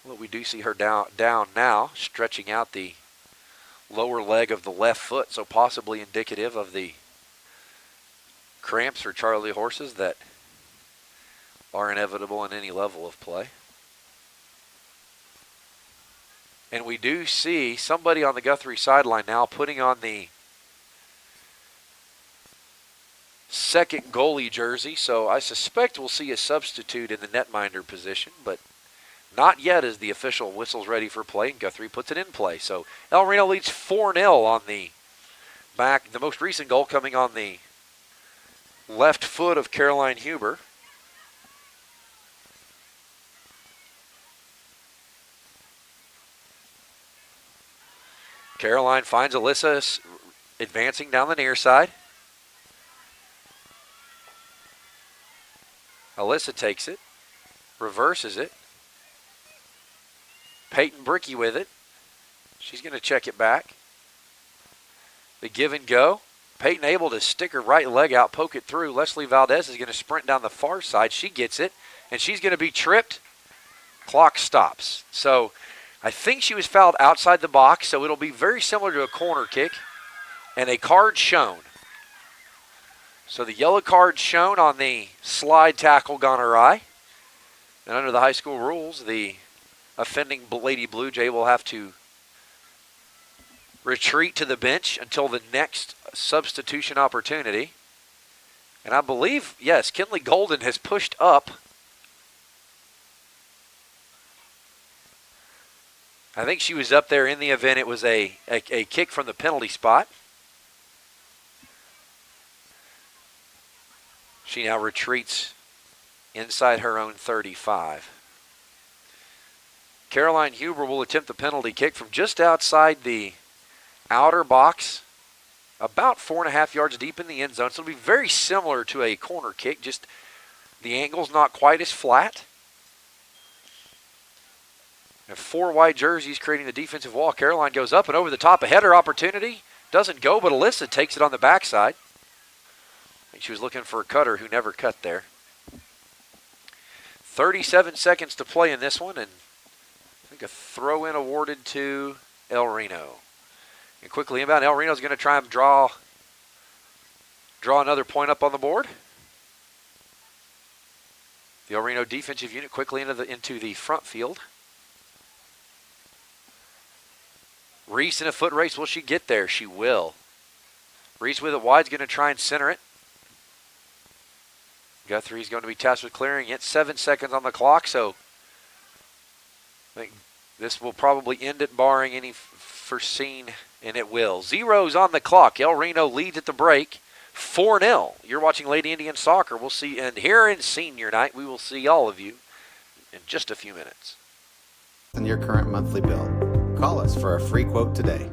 Well, we do see her down now, stretching out the lower leg of the left foot, so possibly indicative of the cramps for Charlie horses that are inevitable in any level of play. And we do see somebody on the Guthrie sideline now putting on the second goalie jersey, so I suspect we'll see a substitute in the netminder position, but not yet as the official whistles ready for play, and Guthrie puts it in play. So El Reno leads 4-0 on the back. The most recent goal coming on the left foot of Caroline Huber. Caroline finds Alyssa advancing down the near side. Alyssa takes it, reverses it. Peyton Brickey with it. She's going to check it back. The give and go. Peyton able to stick her right leg out, poke it through. Leslie Valdez is going to sprint down the far side. She gets it, and she's going to be tripped. Clock stops. So I think she was fouled outside the box, so it'll be very similar to a corner kick and a card shown. So the yellow card shown on the slide tackle gone awry. And under the high school rules, the offending Lady Blue Jay will have to retreat to the bench until the next substitution opportunity. And I believe, yes, Kinley Golden has pushed up I think she was up there in the event. It was a kick from the penalty spot. She now retreats inside her own 35. Caroline Huber will attempt the penalty kick from just outside the outer box, about 4.5 yards deep in the end zone. So it'll be very similar to a corner kick, just the angle's not quite as flat. And 4 white jerseys creating the defensive wall. Caroline goes up and over the top. A header opportunity. Doesn't go, but Alyssa takes it on the backside. I think she was looking for a cutter who never cut there. 37 seconds to play in this one, and I think a throw-in awarded to El Reno. And quickly inbound, El Reno's going to try and draw another point up on the board. The El Reno defensive unit quickly into the front field. Reese in a foot race. Will she get there? She will. Reese with it wide's going to try and center it. Guthrie's going to be tasked with clearing it. 7 seconds on the clock, so I think this will probably end it barring any foreseen, and it will. Zeros on the clock. El Reno leads at the break, 4-0. You're watching Lady Indian Soccer. We'll see, and here in senior night, we will see all of you in just a few minutes. And your current monthly bill. Call us for a free quote today.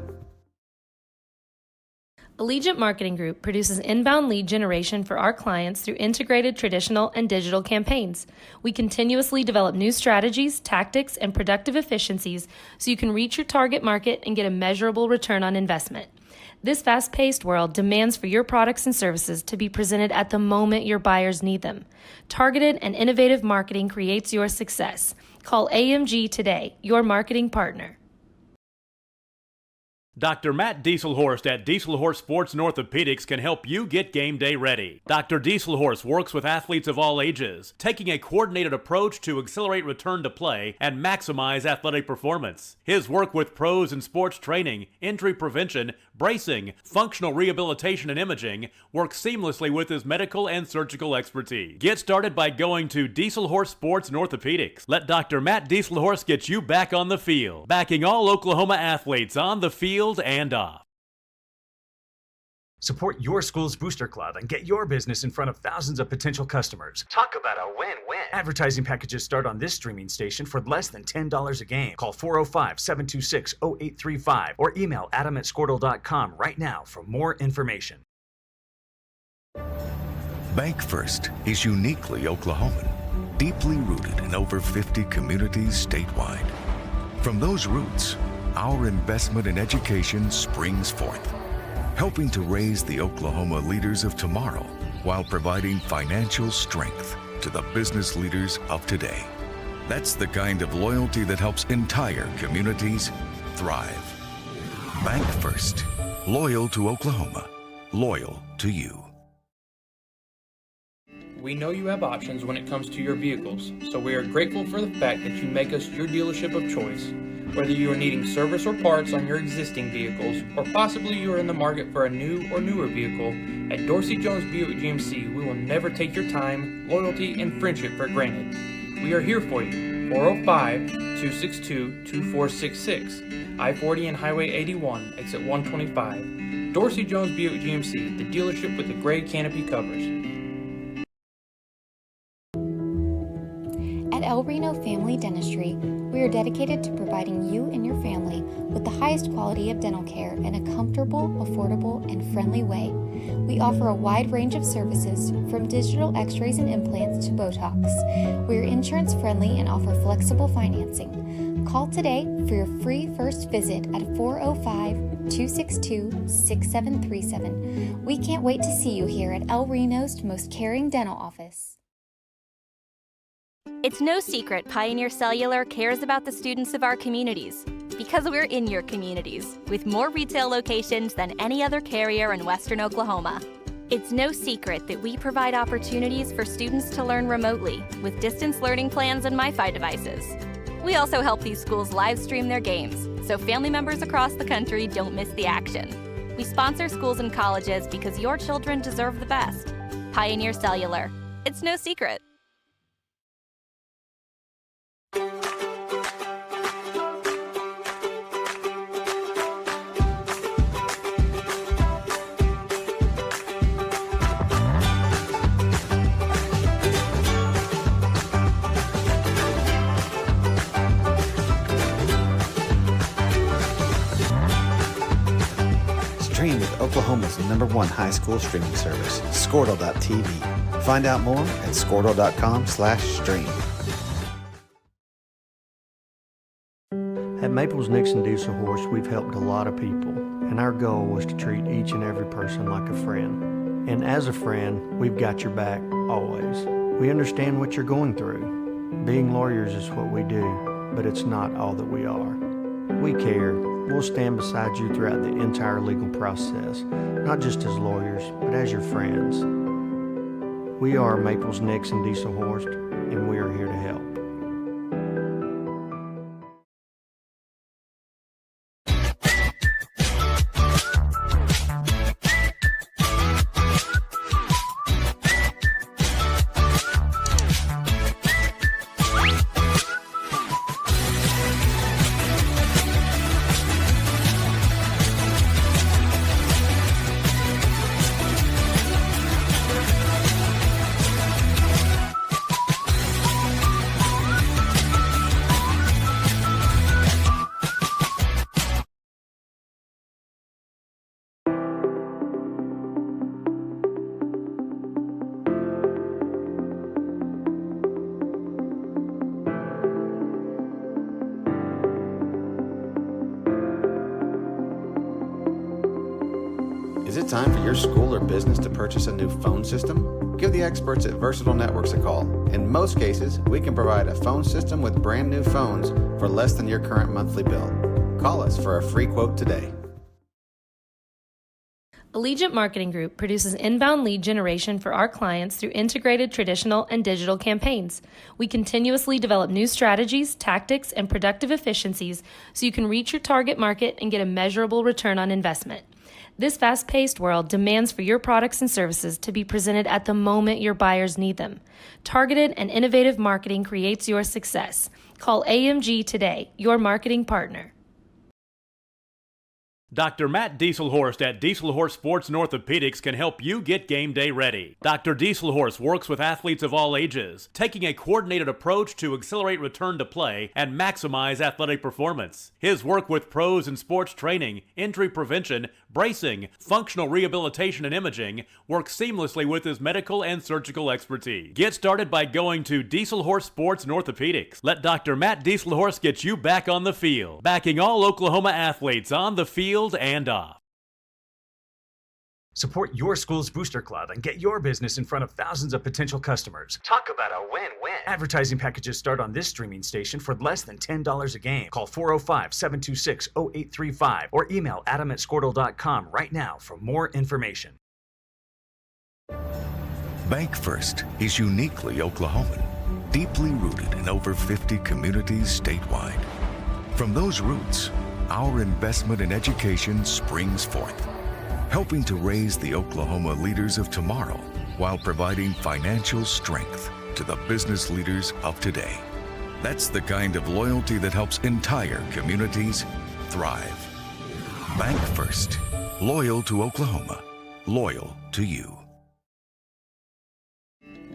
Allegiant Marketing Group produces inbound lead generation for our clients through integrated traditional and digital campaigns. We continuously develop new strategies, tactics, and productive efficiencies so you can reach your target market and get a measurable return on investment. This fast-paced world demands for your products and services to be presented at the moment your buyers need them. Targeted and innovative marketing creates your success. Call AMG today, your marketing partner. Dr. Matt Dieselhorst at Dieselhorst Sports and Orthopedics can help you get game day ready. Dr. Dieselhorst works with athletes of all ages, taking a coordinated approach to accelerate return to play and maximize athletic performance. His work with pros in sports training, injury prevention, bracing, functional rehabilitation, and imaging works seamlessly with his medical and surgical expertise. Get started by going to Dieselhorst Sports and Orthopedics. Let Dr. Matt Dieselhorst get you back on the field, backing all Oklahoma athletes on the field and off. Support your school's booster club and get your business in front of thousands of potential customers. Talk about a win-win. Advertising packages start on this streaming station for less than $10 a game. Call 405-726-0835 or email adam@squirtle.com right now for more information. Bank First is uniquely Oklahoman, deeply rooted in over 50 communities statewide. From those roots, our investment in education springs forth, helping to raise the Oklahoma leaders of tomorrow while providing financial strength to the business leaders of today. That's the kind of loyalty that helps entire communities thrive. Bank First, loyal to Oklahoma, loyal to you. We know you have options when it comes to your vehicles, so we are grateful for the fact that you make us your dealership of choice. Whether you are needing service or parts on your existing vehicles, or possibly you are in the market for a new or newer vehicle, at Dorsey Jones Buick GMC, we will never take your time, loyalty, and friendship for granted. We are here for you. 405-262-2466, I-40 and Highway 81, exit 125. Dorsey Jones Buick GMC, the dealership with the gray canopy covers. At El Reno Family Dentistry, we are dedicated to providing you and your family with the highest quality of dental care in a comfortable, affordable, and friendly way. We offer a wide range of services from digital x-rays and implants to Botox. We are insurance friendly and offer flexible financing. Call today for your free first visit at 405-262-6737. We can't wait to see you here at El Reno's most caring dental office. It's no secret Pioneer Cellular cares about the students of our communities because we're in your communities with more retail locations than any other carrier in Western Oklahoma. It's no secret that we provide opportunities for students to learn remotely with distance learning plans and MiFi devices. We also help these schools live stream their games so family members across the country don't miss the action. We sponsor schools and colleges because your children deserve the best. Pioneer Cellular. It's no secret. Oklahoma's #1 high school streaming service, Squirtle.tv. Find out more at squirtle.com/stream. At Maples Nixon Diesel Horse, we've helped a lot of people, and our goal was to treat each and every person like a friend. And as a friend, we've got your back always. We understand what you're going through. Being lawyers is what we do, but it's not all that we are. We care. We'll stand beside you throughout the entire legal process, not just as lawyers, but as your friends. We are Maples Nixon Diesel Horse, and we are here to help. Is it time for your school or business to purchase a new phone system? Give the experts at Versatile Networks a call. In most cases, we can provide a phone system with brand new phones for less than your current monthly bill. Call us for a free quote today. Allegiant Marketing Group produces inbound lead generation for our clients through integrated traditional and digital campaigns. We continuously develop new strategies, tactics, and productive efficiencies so you can reach your target market and get a measurable return on investment. This fast-paced world demands for your products and services to be presented at the moment your buyers need them. Targeted and innovative marketing creates your success. Call AMG today, your marketing partner. Dr. Matt Dieselhorst at Dieselhorst Sports and Orthopedics can help you get game day ready. Dr. Dieselhorst works with athletes of all ages, taking a coordinated approach to accelerate return to play and maximize athletic performance. His work with pros in sports training, injury prevention, bracing, functional rehabilitation, and imaging works seamlessly with his medical and surgical expertise. Get started by going to Dieselhorst Sports and Orthopedics. Let Dr. Matt Dieselhorst get you back on the field, backing all Oklahoma athletes on the field and off. Support your school's booster club and get your business in front of thousands of potential customers. Talk about a win-win. Advertising packages start on this streaming station for less than $10 a game. Call 405-726-0835 or email adam@squirtle.com right now for more information. Bank First is uniquely Oklahoman, deeply rooted in over 50 communities statewide. From those roots, our investment in education springs forth, helping to raise the Oklahoma leaders of tomorrow while providing financial strength to the business leaders of today. That's the kind of loyalty that helps entire communities thrive. Bank First, loyal to Oklahoma, loyal to you.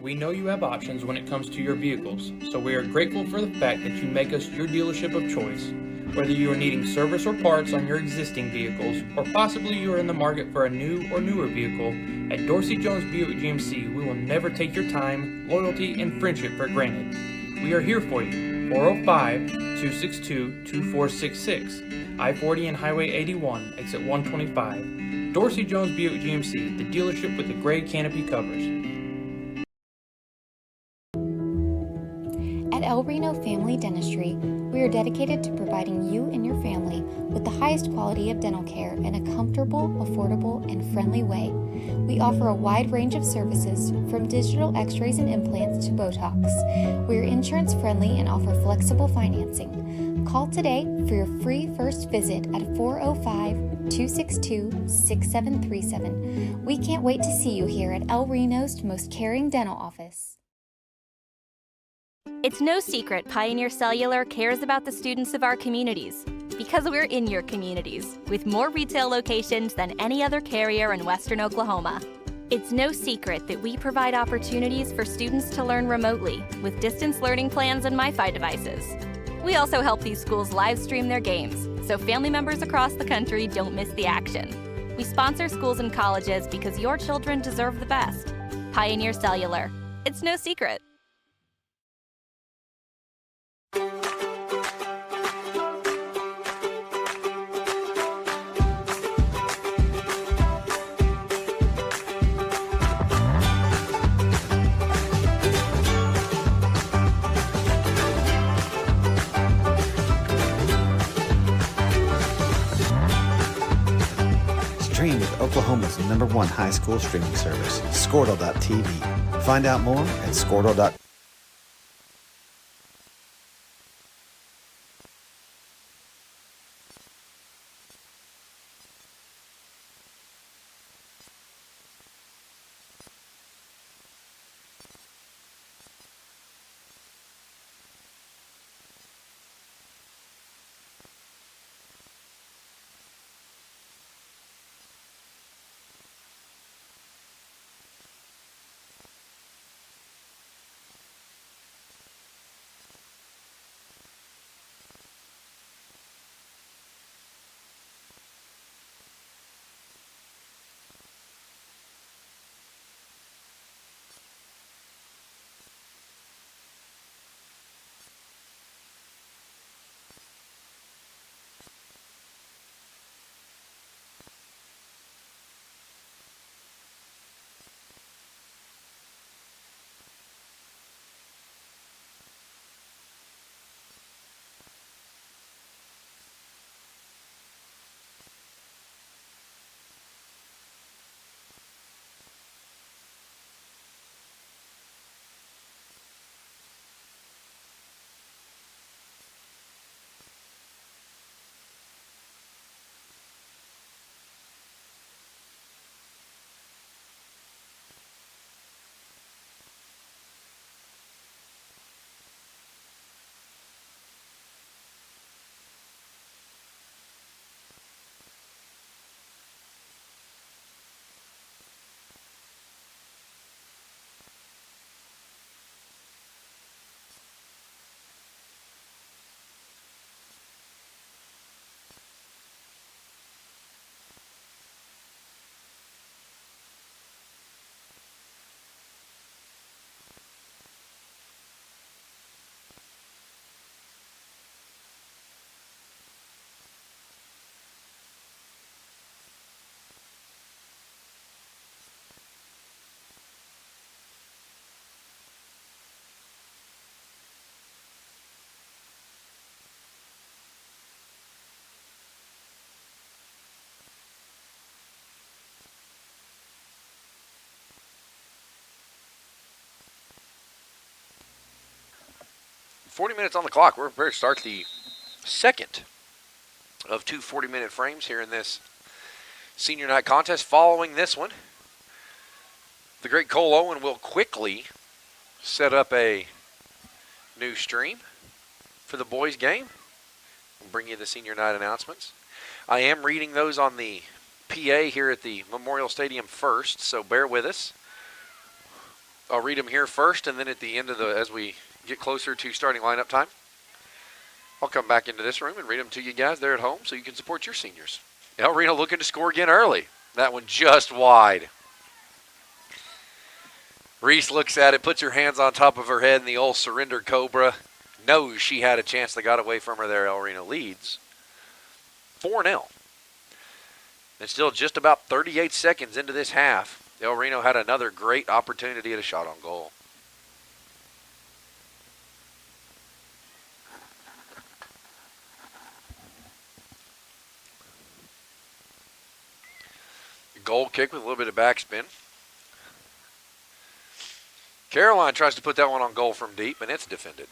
We know you have options when it comes to your vehicles, so we are grateful for the fact that you make us your dealership of choice. Whether you are needing service or parts on your existing vehicles, or possibly you are in the market for a new or newer vehicle, at Dorsey Jones Buick GMC, we will never take your time, loyalty, and friendship for granted. We are here for you. 405-262-2466, I-40 and Highway 81, exit 125. Dorsey Jones Buick GMC, the dealership with the gray canopy covers. At El Reno Family Dentistry, we are dedicated to providing you and your family with the highest quality of dental care in a comfortable, affordable, and friendly way. We offer a wide range of services from digital x-rays and implants to Botox. We are insurance friendly and offer flexible financing. Call today for your free first visit at 405-262-6737. We can't wait to see you here at El Reno's most caring dental office. It's no secret Pioneer Cellular cares about the students of our communities because we're in your communities with more retail locations than any other carrier in Western Oklahoma. It's no secret that we provide opportunities for students to learn remotely with distance learning plans and MiFi devices. We also help these schools live stream their games so family members across the country don't miss the action. We sponsor schools and colleges because your children deserve the best. Pioneer Cellular. It's no secret. Stream with Oklahoma's #1 high school streaming service, Squirtle.tv. Find out more at Squirtle.tv. Minutes on the clock. We're prepared to start the second of two 40-minute frames here in this senior night contest. Following this one, the great Cole Owen will quickly set up a new stream for the boys' game. We'll bring you the senior night announcements. I am reading those on the PA here at the Memorial Stadium first, so bear with us. I'll read them here first, and then at the end of as we get closer to starting lineup time, I'll come back into this room and read them to you guys there at home so you can support your seniors. Reno looking to score again early. That one just wide. Reese looks at it, puts her hands on top of her head, and the old surrender cobra knows she had a chance that got away from her there. Reno leads 4-0. And still just about 38 seconds into this half, Reno had another great opportunity at a shot on goal. Goal kick with a little bit of backspin. Caroline tries to put that one on goal from deep, and it's defended.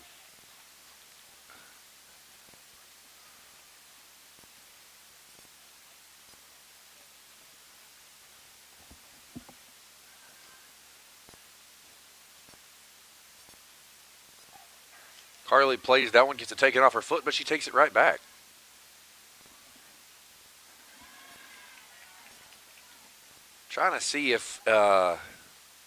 Carly plays that one, gets it taken off her foot, but she takes it right back. Trying to see if a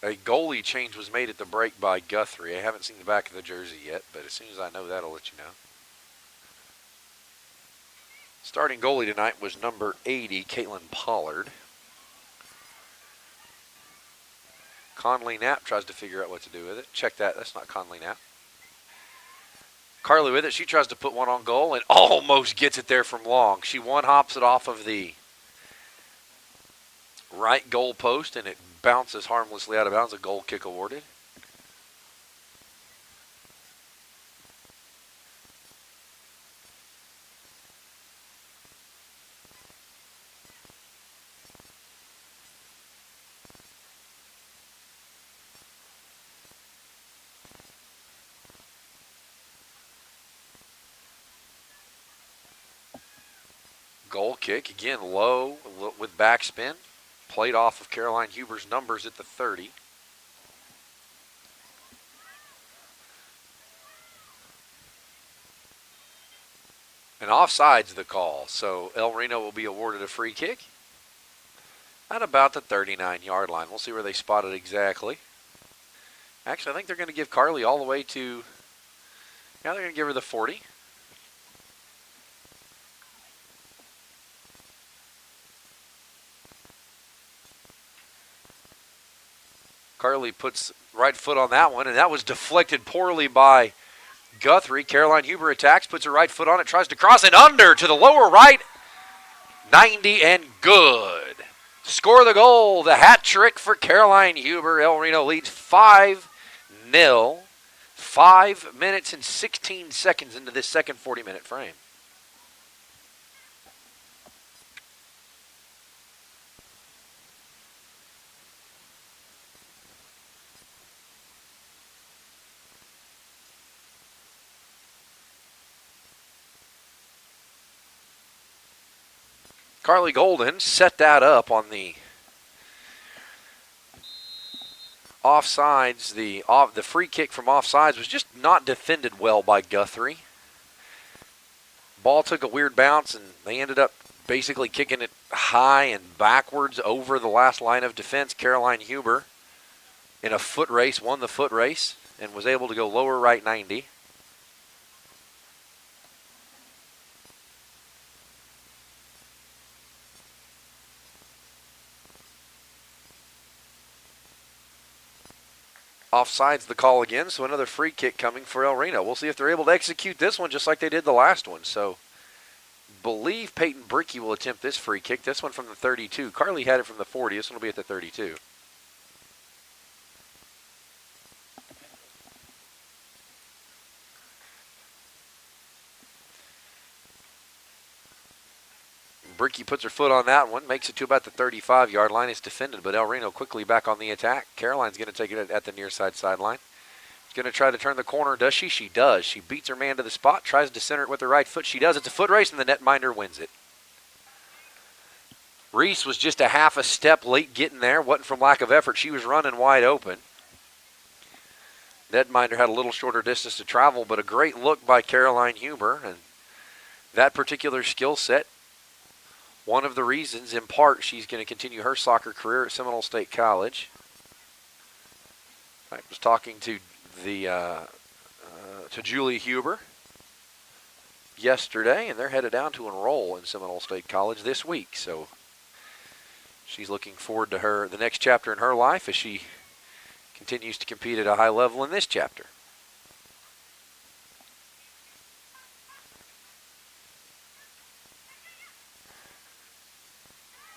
goalie change was made at the break by Guthrie. I haven't seen the back of the jersey yet, but as soon as I know that, I'll let you know. Starting goalie tonight was number 80, Caitlin Pollard. Conley Knapp tries to figure out what to do with it. Check that. That's not Conley Knapp. Carly with it. She tries to put one on goal and almost gets it there from long. She one-hops it off of the right goal post, and it bounces harmlessly out of bounds. A goal kick awarded. Goal kick, again low with backspin. Played off of Caroline Huber's numbers at the 30. And offside's the call, so El Reno will be awarded a free kick at about the 39-yard line. We'll see where they spot it exactly. Actually, I think they're going to give Carly all the way to, they're going to give her the 40. Carly puts right foot on that one, and that was deflected poorly by Guthrie. Caroline Huber attacks, puts her right foot on it, tries to cross it under to the lower right. 90 and good. Score the goal, the hat trick for Caroline Huber. El Reno leads 5-0. 5 minutes and 16 seconds into this second 40-minute frame. Carly Golden set that up on the offsides. The free kick from offsides was just not defended well by Guthrie. Ball took a weird bounce, and they ended up basically kicking it high and backwards over the last line of defense. Caroline Huber, in a foot race, won the foot race and was able to go lower right 90. Offside's the call again, so another free kick coming for El Reno. We'll see if they're able to execute this one just like they did the last one. So, believe Peyton Brickey will attempt this free kick. This one from the 32. Carly had it from the 40. This one will be at the 32. Brickey puts her foot on that one, makes it to about the 35-yard line. It's defended, but El Reno quickly back on the attack. Caroline's going to take it at the near side sideline. She's going to try to turn the corner. Does she? She does. She beats her man to the spot, tries to center it with her right foot. She does. It's a foot race, and the netminder wins it. Reese was just a half a step late getting there. Wasn't from lack of effort. She was running wide open. Netminder had a little shorter distance to travel, but a great look by Caroline Huber. And that particular skill set, one of the reasons, in part, she's going to continue her soccer career at Seminole State College. I was talking to Julie Huber yesterday, and they're headed down to enroll in Seminole State College this week. So she's looking forward to the next chapter in her life as she continues to compete at a high level in this chapter.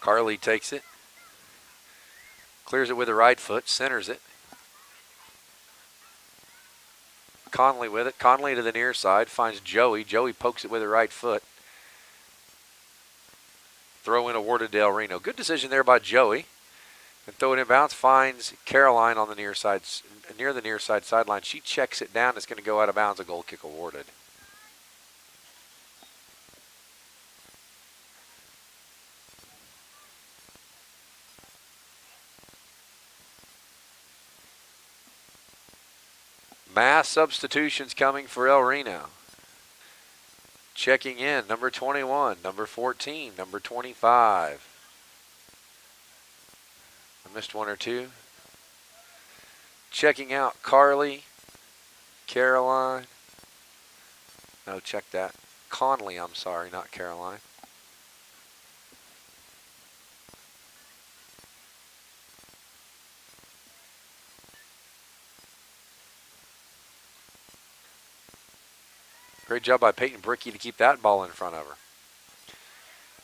Carly takes it, clears it with her right foot, centers it. Conley with it. Conley to the near side, finds Joey. Joey pokes it with her right foot. Throw in awarded to El Reno. Good decision there by Joey. And throw it in bounds, finds Caroline on the near side, near the near side sideline. She checks it down. It's going to go out of bounds. A goal kick awarded. Mass substitutions coming for El Reno. Checking in, number 21, number 14, number 25. I missed one or two. Checking out Carly, Caroline. No, check that. Conley, I'm sorry, not Caroline. Great job by Peyton Brickey to keep that ball in front of her.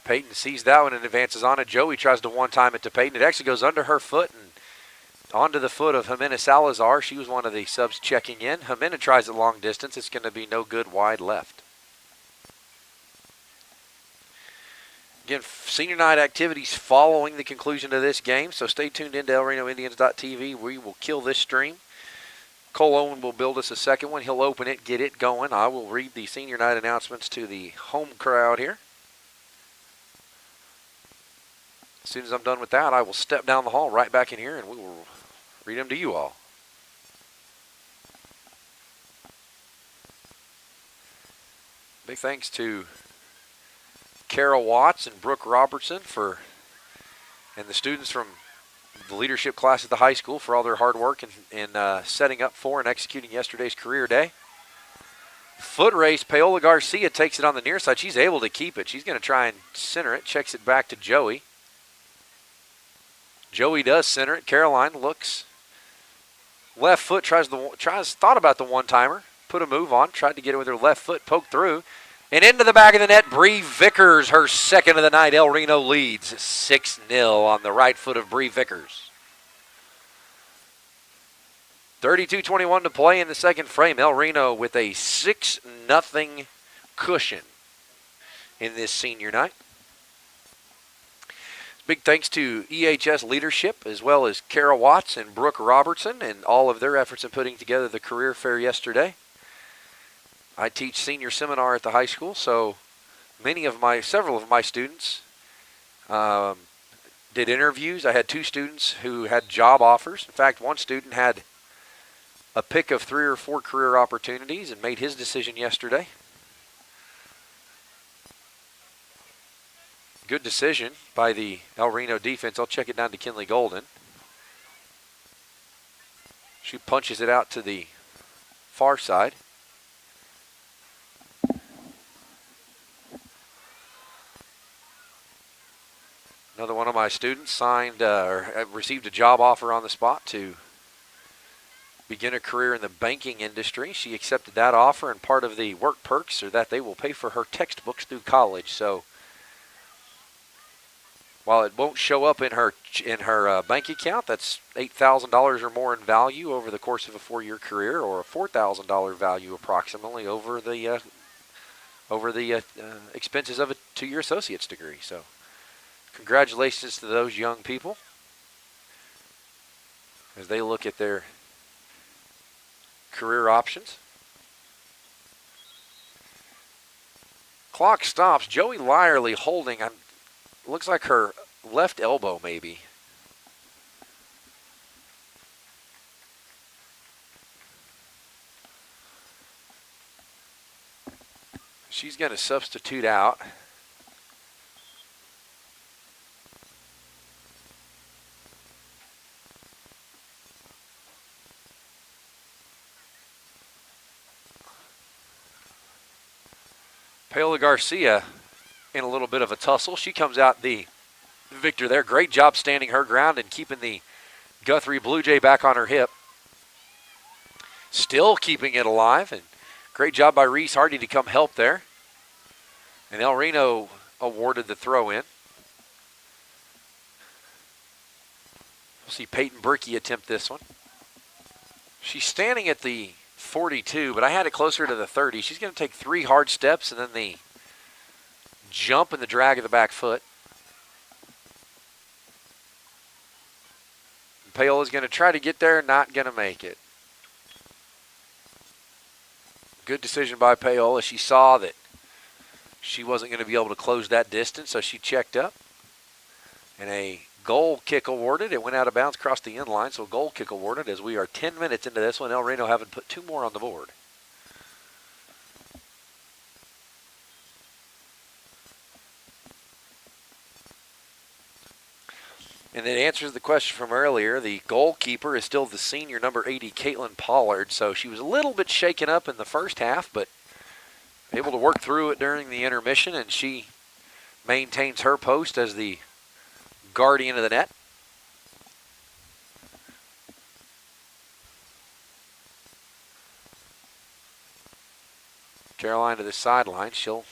Peyton sees that one and advances on it. Joey tries to one-time it to Peyton. It actually goes under her foot and onto the foot of Jimena Salazar. She was one of the subs checking in. Jimena tries it long distance. It's going to be no good, wide left. Again, senior night activities following the conclusion of this game, so stay tuned into ElRenoIndians.tv. We will kill this stream. Cole Owen will build us a second one. He'll open it, get it going. I will read the senior night announcements to the home crowd here. As soon as I'm done with that, I will step down the hall right back in here and we will read them to you all. Big thanks to Carol Watts and Brooke Robertson and the students from the leadership class at the high school for all their hard work in setting up for and executing yesterday's career day. Foot race, Paola Garcia takes it on the near side. She's able to keep it. She's going to try and center it, checks it back to Joey. Joey does center it. Caroline looks left foot, thought about the one-timer, put a move on, tried to get it with her left foot, poked through, and into the back of the net. Bree Vickers, her second of the night. El Reno leads 6-0 on the right foot of Bree Vickers. 32:21 to play in the second frame. El Reno with a 6-0 cushion in this senior night. Big thanks to EHS leadership as well as Kara Watts and Brooke Robertson and all of their efforts in putting together the career fair yesterday. I teach senior seminar at the high school, so several of my students did interviews. I had 2 students who had job offers. In fact, one student had a pick of 3 or 4 career opportunities and made his decision yesterday. Good decision by the El Reno defense. I'll check it down to Kinley Golden. She punches it out to the far side. Another one of my students received a job offer on the spot to begin a career in the banking industry. She accepted that offer, and part of the work perks are that they will pay for her textbooks through college. So while it won't show up in her bank account, that's $8,000 or more in value over the course of a 4-year career, or a $4,000 value approximately over the expenses of a 2-year associate's degree. So congratulations to those young people as they look at their career options. Clock stops. Joey Lyerly holding, looks like her left elbow maybe. She's going to substitute out. Paola Garcia in a little bit of a tussle. She comes out the victor there. Great job standing her ground and keeping the Guthrie Blue Jay back on her hip. Still keeping it alive, and great job by Reese Hardy to come help there. And El Reno awarded the throw in. We'll see Peyton Brickey attempt this one. She's standing at the 42, but I had it closer to the 30. She's going to take 3 hard steps and then the jump and the drag of the back foot. Paola's going to try to get there, not going to make it. Good decision by Paola. She saw that she wasn't going to be able to close that distance, so she checked up. And a goal kick awarded. It went out of bounds across the end line, so goal kick awarded as we are 10 minutes into this one. El Reno having put 2 more on the board. And it answers the question from earlier. The goalkeeper is still the senior number 80, Caitlin Pollard. So she was a little bit shaken up in the first half, but able to work through it during the intermission, and she maintains her post as the guardian of the net. Caroline to the sideline. She'll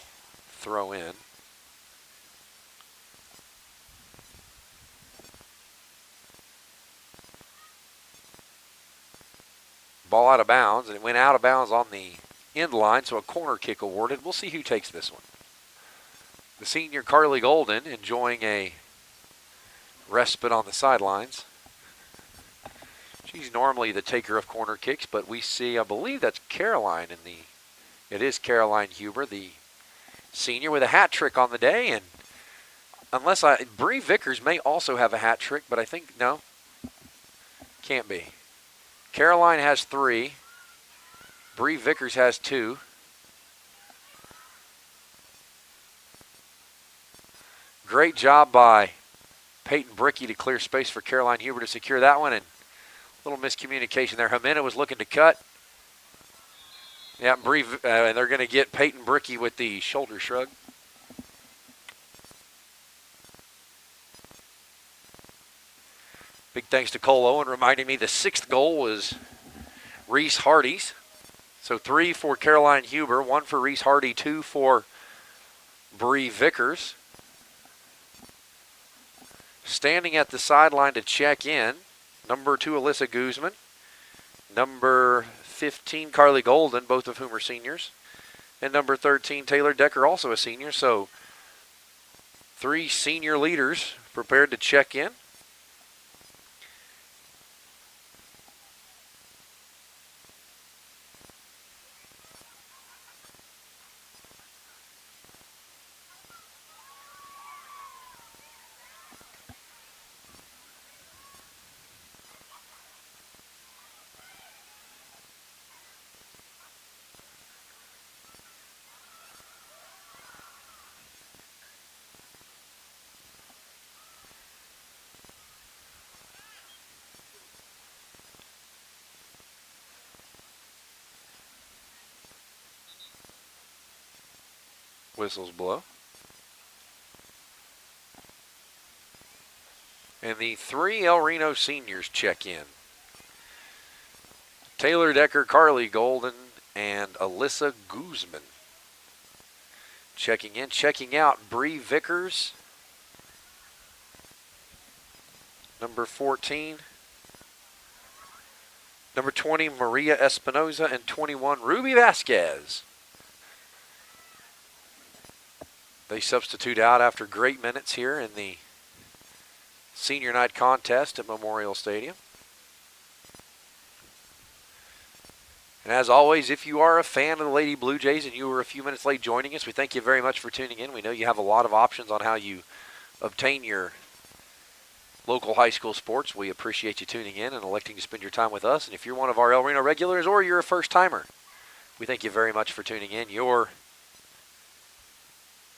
throw in. Ball out of bounds, and it went out of bounds on the end line, so a corner kick awarded. We'll see who takes this one. The senior Carly Golden enjoying a respite on the sidelines. She's normally the taker of corner kicks, but we see, I believe that's Caroline it is Caroline Huber, the senior, with a hat trick on the day. And Bree Vickers may also have a hat trick, but I think, no, can't be. Caroline has 3. Bree Vickers has 2. Great job by Peyton Brickey to clear space for Caroline Huber to secure that one, and a little miscommunication there. Jimena was looking to cut. Yeah, and they're going to get Peyton Brickey with the shoulder shrug. Big thanks to Cole Owen reminding me the 6th goal was Reese Hardy's. So 3 for Caroline Huber, 1 for Reese Hardy, 2 for Bree Vickers. Standing at the sideline to check in, number 2, Alyssa Guzman. Number 15, Carly Golden, both of whom are seniors. And number 13, Taylor Decker, also a senior. So 3 senior leaders prepared to check in. Whistles blow. And the 3 El Reno seniors check in. Taylor Decker, Carly Golden, and Alyssa Guzman. Checking in, checking out, Bree Vickers. Number 14. Number 20, Maria Espinoza, and 21, Ruby Vasquez. They substitute out after great minutes here in the senior night contest at Memorial Stadium. And as always, if you are a fan of the Lady Blue Jays and you were a few minutes late joining us, we thank you very much for tuning in. We know you have a lot of options on how you obtain your local high school sports. We appreciate you tuning in and electing to spend your time with us. And if you're one of our El Reno regulars or you're a first-timer, we thank you very much for tuning in. Your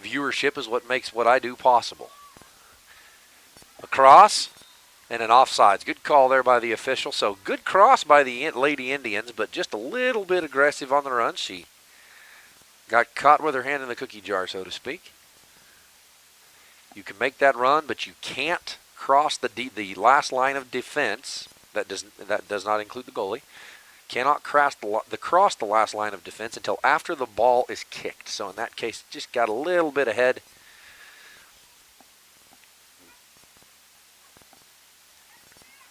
viewership is what makes what I do possible. A cross and an offsides. Good call there by the official. So good cross by the Lady Indians, but just a little bit aggressive on the run. She got caught with her hand in the cookie jar, so to speak. You can make that run, but you can't cross the last line of defense. That does not include the goalie. Cannot cross the last line of defense until after the ball is kicked. So in that case, just got a little bit ahead.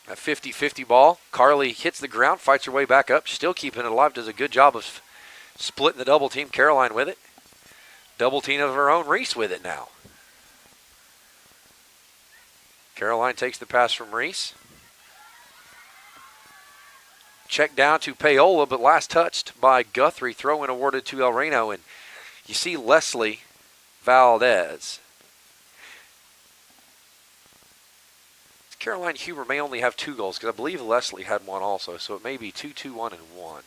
A 50-50 ball. Carly hits the ground, fights her way back up, still keeping it alive, does a good job of splitting the double team. Caroline with it. Double team of her own, Reese with it now. Caroline takes the pass from Reese. Check down to Paola, but last touched by Guthrie. Throw-in awarded to El Reno, and you see Leslie Valdez. Caroline Huber may only have 2 goals because I believe Leslie had 1 also, so it may be 2, 2, 1, and 1.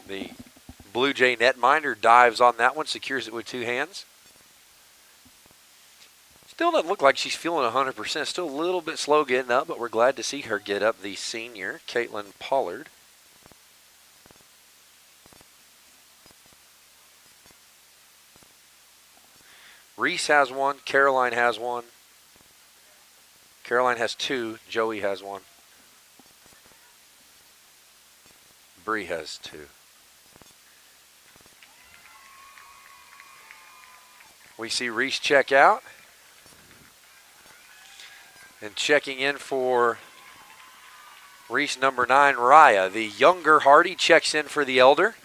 The Blue Jay netminder dives on that one, secures it with 2 hands. Still doesn't look like she's feeling 100%. Still a little bit slow getting up, but we're glad to see her get up. The senior, Caitlin Pollard. Reese has 1. Caroline has 1. Caroline has 2. Joey has 1. Bree has 2. We see Reese check out. And checking in for Reese number 9, Raya. The younger Hardy checks in for the elder.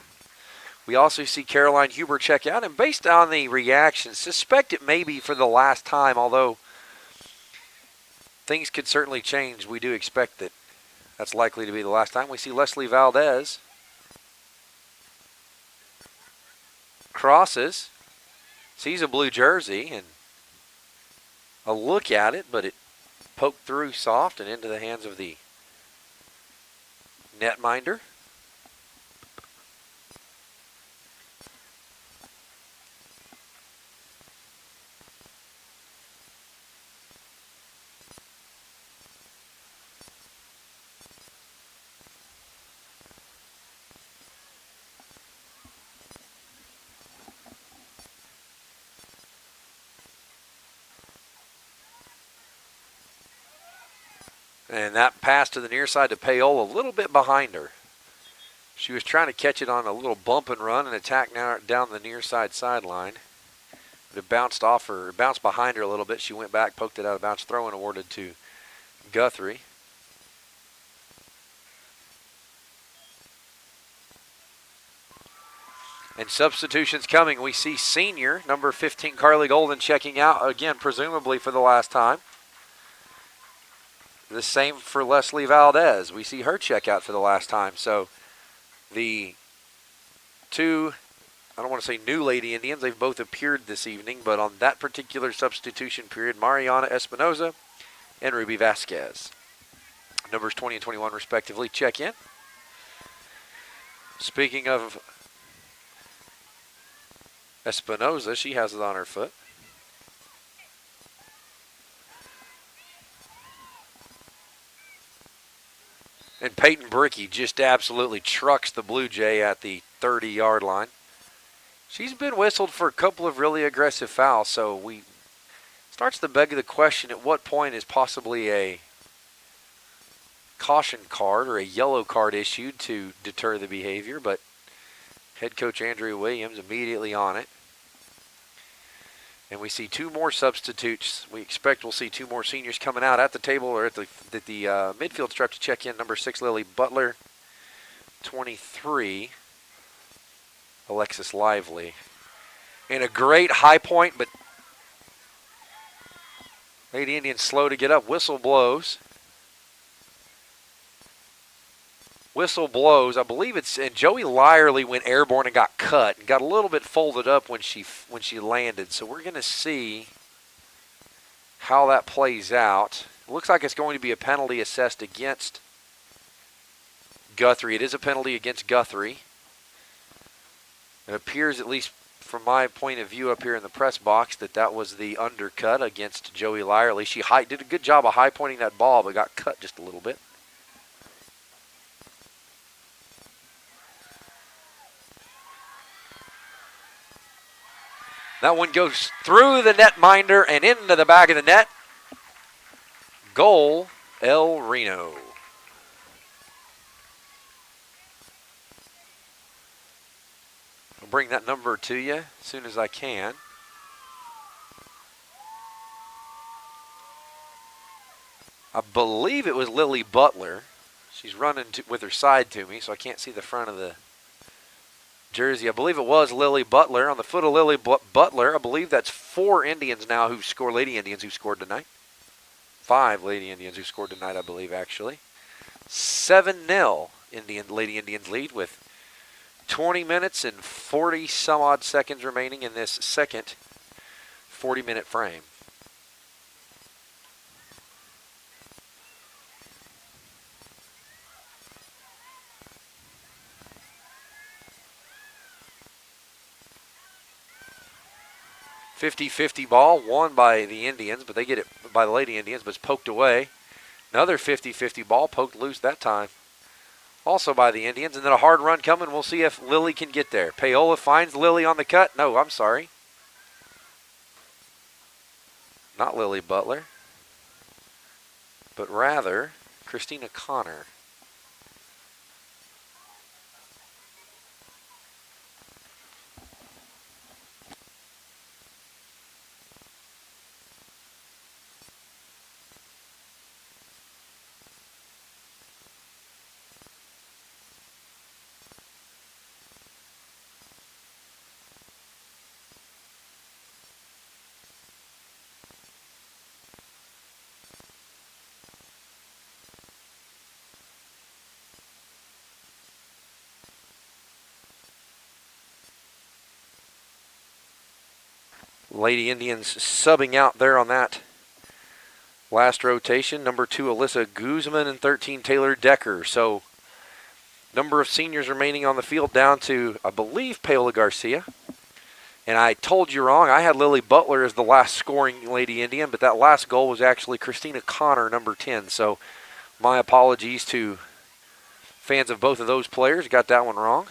We also see Caroline Huber check out. And based on the reaction, suspect it may be for the last time, although things could certainly change. We do expect that that's likely to be the last time. We see Leslie Valdez crosses, sees a blue jersey, and a look at it, but it poked through soft and into the hands of the netminder. And that pass to the near side to Payola, a little bit behind her. She was trying to catch it on a little bump and run and attack now down the near side sideline. But it bounced off her, it bounced behind her a little bit. She went back, poked it out of bounds, throw-in awarded to Guthrie. And substitutions coming. We see senior, number 15, Carly Golden checking out, again, presumably for the last time. The same for Leslie Valdez. We see her check out for the last time. So the 2, I don't want to say new Lady Indians, they've both appeared this evening, but on that particular substitution period, Mariana Espinoza and Ruby Vasquez. Numbers 20 and 21 respectively check in. Speaking of Espinoza, she has it on her foot. And Peyton Brickey just absolutely trucks the Blue Jay at the 30-yard line. She's been whistled for a couple of really aggressive fouls, so we starts to beg the question, at what point is possibly a caution card or a yellow card issued to deter the behavior, but head coach Andrea Williams immediately on it. And we see 2 more substitutes. We expect we'll see 2 more seniors coming out at the table or at the midfield stripe to check in. Number 6, Lily Butler. 23, Alexis Lively. And a great high point, but Lady Indians slow to get up. Whistle blows. Whistle blows. I believe it's, and Joey Lyerly went airborne and got cut and got a little bit folded up when she landed. So we're going to see how that plays out. It looks like it's going to be a penalty assessed against Guthrie. It is a penalty against Guthrie. It appears, at least from my point of view up here in the press box, that was the undercut against Joey Lyerly. She did a good job of high pointing that ball, but got cut just a little bit. That one goes through the netminder and into the back of the net. Goal, El Reno. I'll bring that number to you as soon as I can. I believe it was Lily Butler. She's running with her side to me, so I can't see the front of the jersey. I believe it was Lily Butler. On the foot of Lily Butler, I believe that's 4 Indians now who score, Lady Indians who scored tonight. 5 Lady Indians who scored tonight, I believe, actually. 7-0 Lady Indians lead with 20 minutes and 40 some odd seconds remaining in this second 40-minute frame. .50-50 ball won by the Indians, but they get it by the Lady Indians, but it's poked away. Another 50-50 ball poked loose that time, also by the Indians. And then a hard run coming. We'll see if Lily can get there. Payola finds Lily on the cut. No, I'm sorry. Not Lily Butler. but rather Christina Connor. Lady Indians subbing out there on that last rotation. Number 2, Alyssa Guzman, and 13, Taylor Decker. So number of seniors remaining on the field down to, I believe, Paola Garcia. And I told you wrong. I had Lily Butler as the last scoring Lady Indian, but that last goal was actually Christina Connor, number 10. So my apologies to fans of both of those players. Got that one wrong.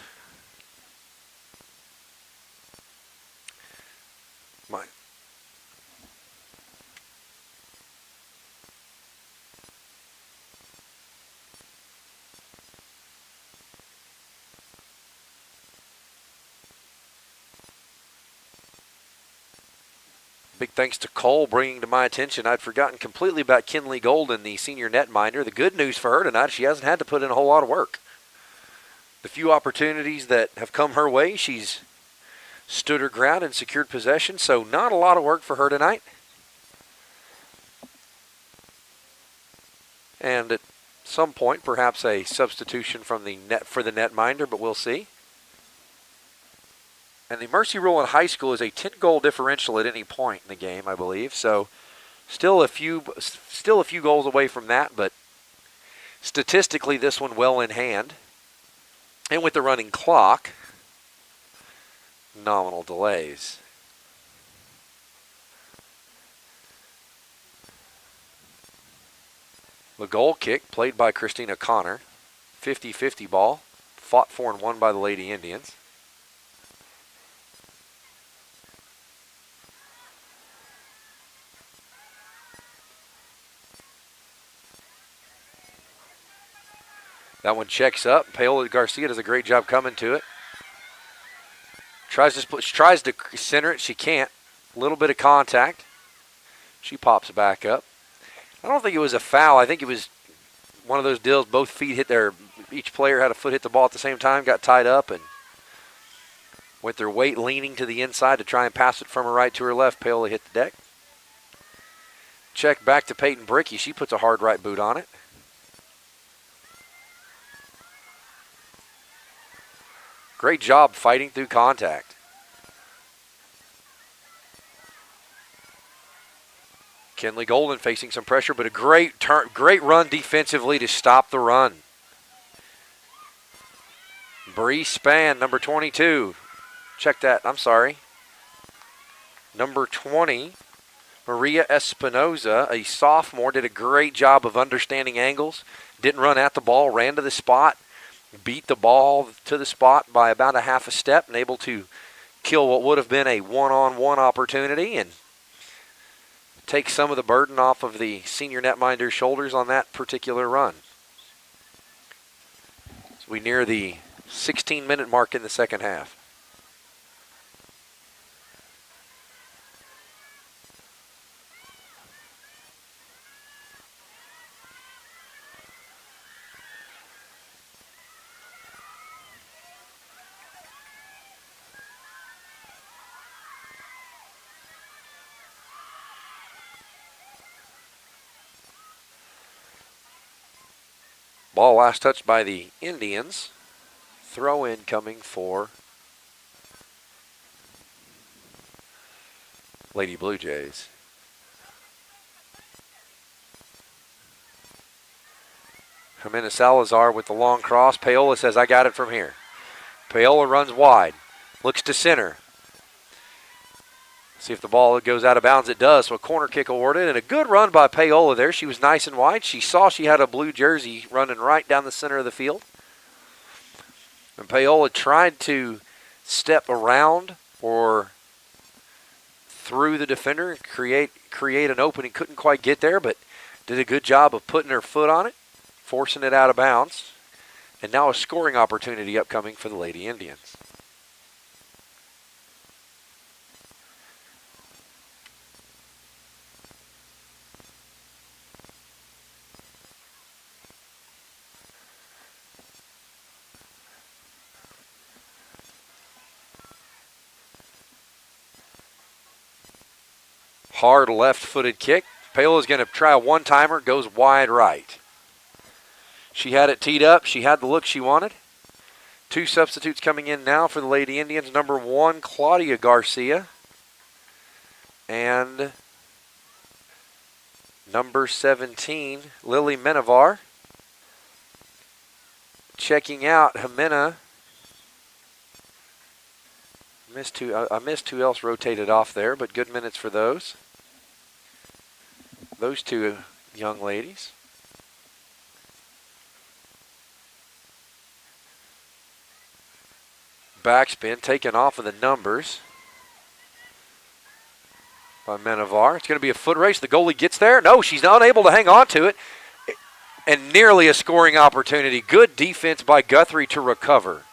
Big thanks to Cole bringing to my attention. I'd forgotten completely about Kinley Golden, the senior netminder. The good news for her tonight, she hasn't had to put in a whole lot of work. The few opportunities that have come her way, she's stood her ground and secured possession, so not a lot of work for her tonight. And at some point, perhaps a substitution from the net for the netminder, but we'll see. And the mercy rule in high school is a 10-goal differential at any point in the game, I believe. So still a few goals away from that, but statistically this one well in hand. And with the running clock, nominal delays. The goal kick played by Christina Connor. 50-50 ball, fought for and won by the Lady Indians. That one checks up. Paola Garcia does a great job coming to it. Tries to center it. She can't. A little bit of contact. She pops back up. I don't think it was a foul. I think it was one of those deals. Both feet hit their. Each player had a foot hit the ball at the same time. Got tied up, and with their weight leaning to the inside to try and pass it from her right to her left, Paola hit the deck. Check back to Peyton Bricky. She puts a hard right boot on it. Great job fighting through contact. Kinley Golden facing some pressure, but a great run defensively to stop the run. Bree Spann, number 22. Check that, I'm sorry. Number 20, Maria Espinoza, a sophomore, did a great job of understanding angles. Didn't run at the ball, ran to the spot. Beat the ball to the spot by about a half a step and able to kill what would have been a one-on-one opportunity and take some of the burden off of the senior netminder's shoulders on that particular run. So we near the 16-minute mark in the second half. Ball last touched by the Indians. Throw in coming for Lady Blue Jays. Jimena Salazar with the long cross. Paola says, I got it from here. Paola runs wide. Looks to center. See if the ball goes out of bounds. It does. So a corner kick awarded, and a good run by Paola there. She was nice and wide. She saw she had a blue jersey running right down the center of the field. And Paola tried to step around or through the defender and create an opening. Couldn't quite get there, but Did a good job of putting her foot on it, forcing it out of bounds. And now a scoring opportunity upcoming for the Lady Indians. Hard left-footed kick. Paola's going to try a one-timer, goes wide right. She had it teed up. She had the look she wanted. 2 substitutes coming in now for the Lady Indians. Number 1, Claudia Garcia. And number 17, Lily Menavar. Checking out Jimena. I missed who else rotated off there, but good minutes for those. Those 2 young ladies. Backspin taken off of the numbers by Menavar. It's going to be a foot race. The goalie gets there. No, she's unable to hang on to it. And nearly a scoring opportunity. Good defense by Guthrie to recover.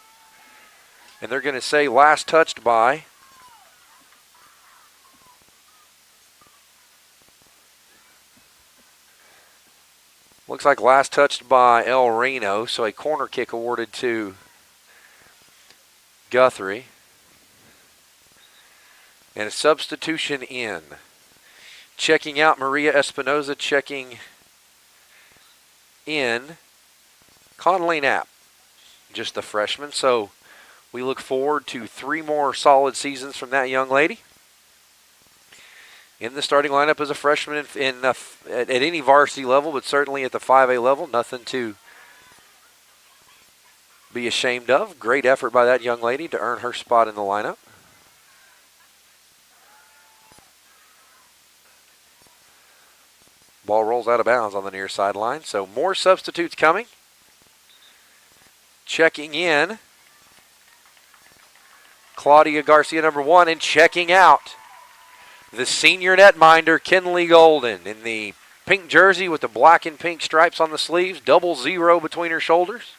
And they're going to say last touched by looks like last touched by El Reno, so a corner kick awarded to Guthrie. And a substitution in. Checking out Maria Espinoza, checking in Conley Knapp, just a freshman. So we look forward to 3 more solid seasons from that young lady. In the starting lineup as a freshman at any varsity level, but certainly at the 5A level, nothing to be ashamed of. Great effort by that young lady to earn her spot in the lineup. Ball rolls out of bounds on the near sideline, so more substitutes coming. Checking in, Claudia Garcia, number 1, and checking out the senior netminder, Kinley Golden, in the pink jersey with the black and pink stripes on the sleeves, 00 between her shoulders.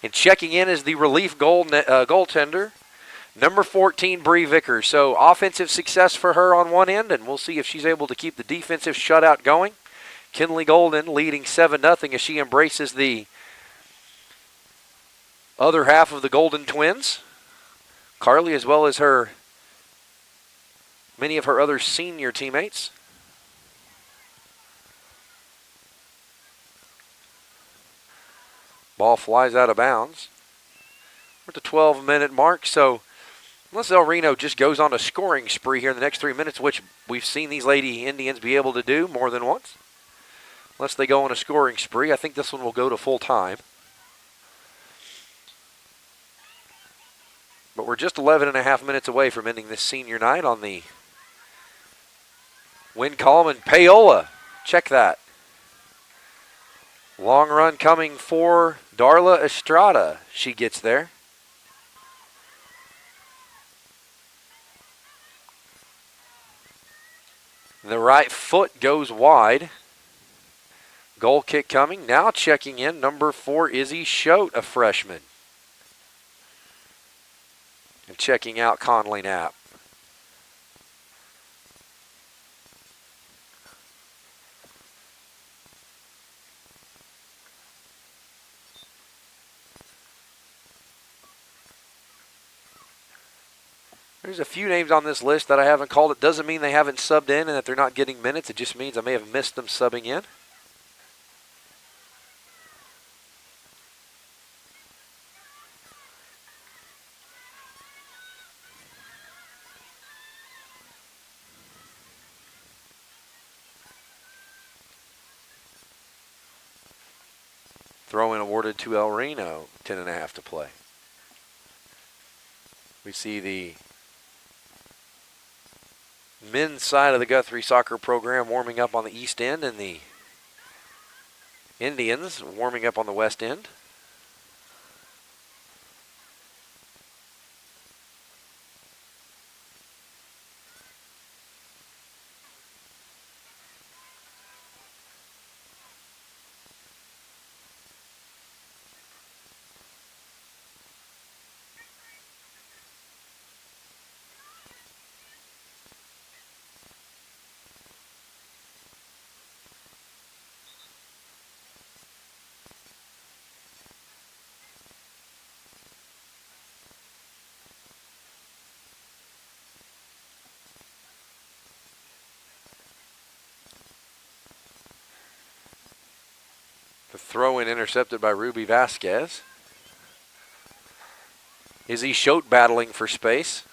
And checking in is the relief goaltender, number 14, Bree Vickers. So offensive success for her on one end, and we'll see if she's able to keep the defensive shutout going. Kinley Golden leading 7-0 as she embraces the other half of the Golden Twins. Carly, as well as many of her other senior teammates. Ball flies out of bounds. We're at the 12-minute mark, so unless El Reno just goes on a scoring spree here in the next 3 minutes, which we've seen these Lady Indians be able to do more than once, unless they go on a scoring spree, I think this one will go to full time. But we're just 11.5 minutes away from ending this senior night on the win column. And Paola, check that. Long run coming for Darla Estrada. She gets there. The right foot goes wide. Goal kick coming. Now checking in, number 4, Izzy Schote, a freshman. And checking out Conley Knapp. There's a few names on this list that I haven't called. It doesn't mean they haven't subbed in and that they're not getting minutes. It just means I may have missed them subbing in. Throw-in awarded to El Reno, 10.5 to play. We see the men's side of the Guthrie soccer program warming up on the east end and the Indians warming up on the west end. throw-in intercepted by Ruby Vasquez. Izzy Schote battling for space.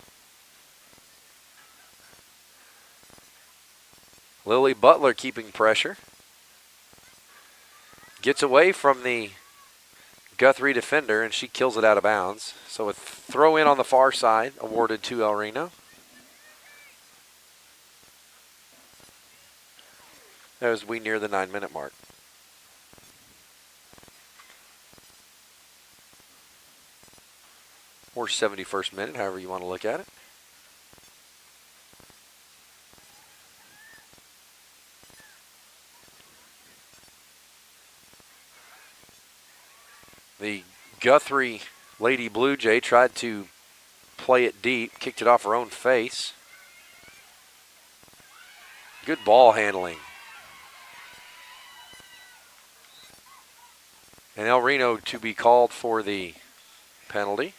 Lily Butler keeping pressure. Gets away from the Guthrie defender, and she kills it out of bounds. So a throw-in on the far side awarded to El Reno. As we near the 9-minute mark. Or 71st minute, however you want to look at it. The Guthrie Lady Blue Jay tried to play it deep, kicked it off her own face. Good ball handling. And El Reno to be called for the penalty.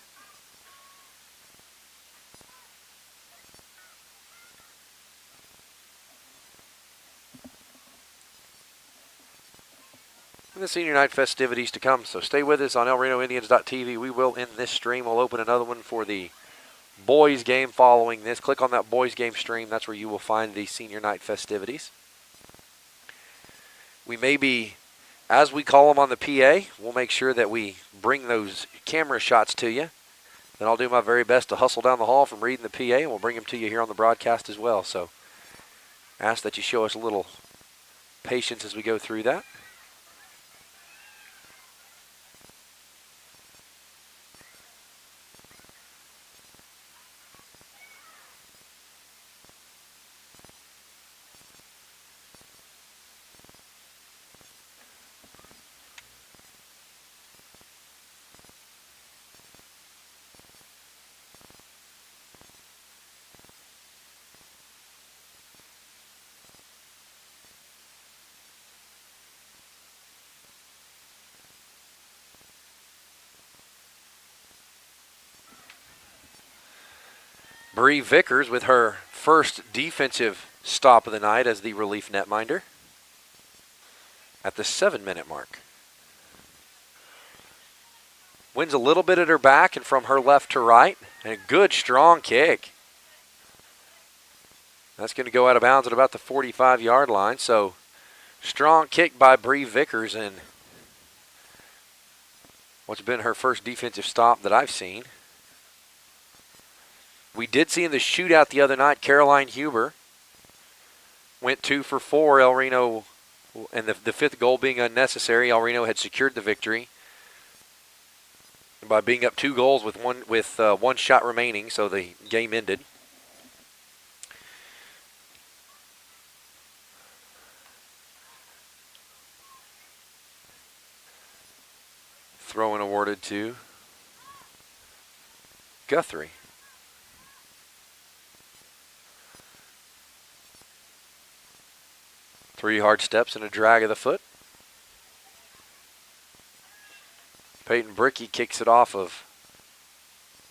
And the senior night festivities to come, so stay with us on ElRenoIndians.tv. We will end this stream. We'll open another one for the boys game following this. Click on that boys game stream. That's where you will find the senior night festivities. We may be, as we call them on the PA, we'll make sure that we bring those camera shots to you. Then I'll do my very best to hustle down the hall from reading the PA, and we'll bring them to you here on the broadcast as well. So ask that you show us a little patience as we go through that. Bree Vickers with her first defensive stop of the night as the relief netminder at the 7-minute mark. Wins a little bit at her back and from her left to right, and a good strong kick. That's going to go out of bounds at about the 45-yard line, so strong kick by Bree Vickers, and what's been her first defensive stop that I've seen. We did see in the shootout the other night, Caroline Huber went 2 for 4. El Reno, and the fifth goal being unnecessary, El Reno had secured the victory by being up 2 goals with one shot remaining, so the game ended. Throw-in awarded to Guthrie. 3 hard steps and a drag of the foot. Peyton Brickey kicks it off of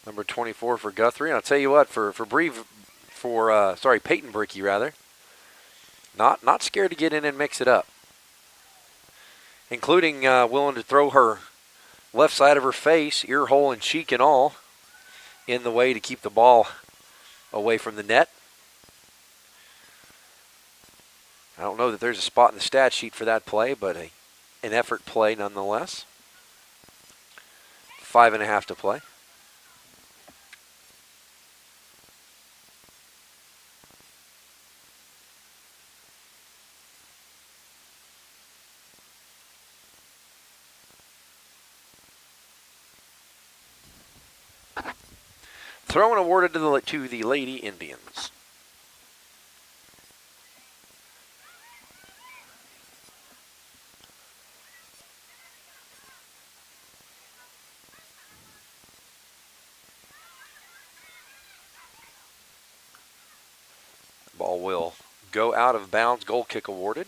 number 24 for Guthrie. And I'll tell you what, Peyton Brickey rather, not scared to get in and mix it up, including willing to throw her left side of her face, ear hole and cheek and all, in the way to keep the ball away from the net. I don't know that there's a spot in the stat sheet for that play, but an effort play nonetheless. 5.5 to play. Throw-in awarded to the Lady Indians. Ball will go out of bounds. Goal kick awarded.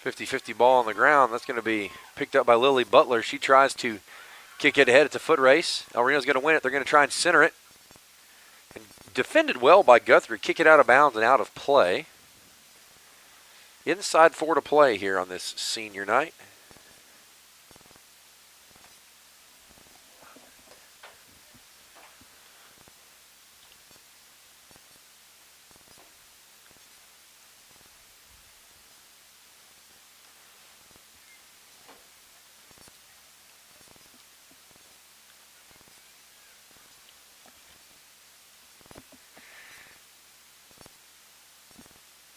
50-50 ball on the ground. That's going to be picked up by Lily Butler. She tries to kick it ahead. It's a foot race. El Reno's going to win it. They're going to try and center it. And defended well by Guthrie. Kick it out of bounds and out of play. Inside 4 to play here on this senior night.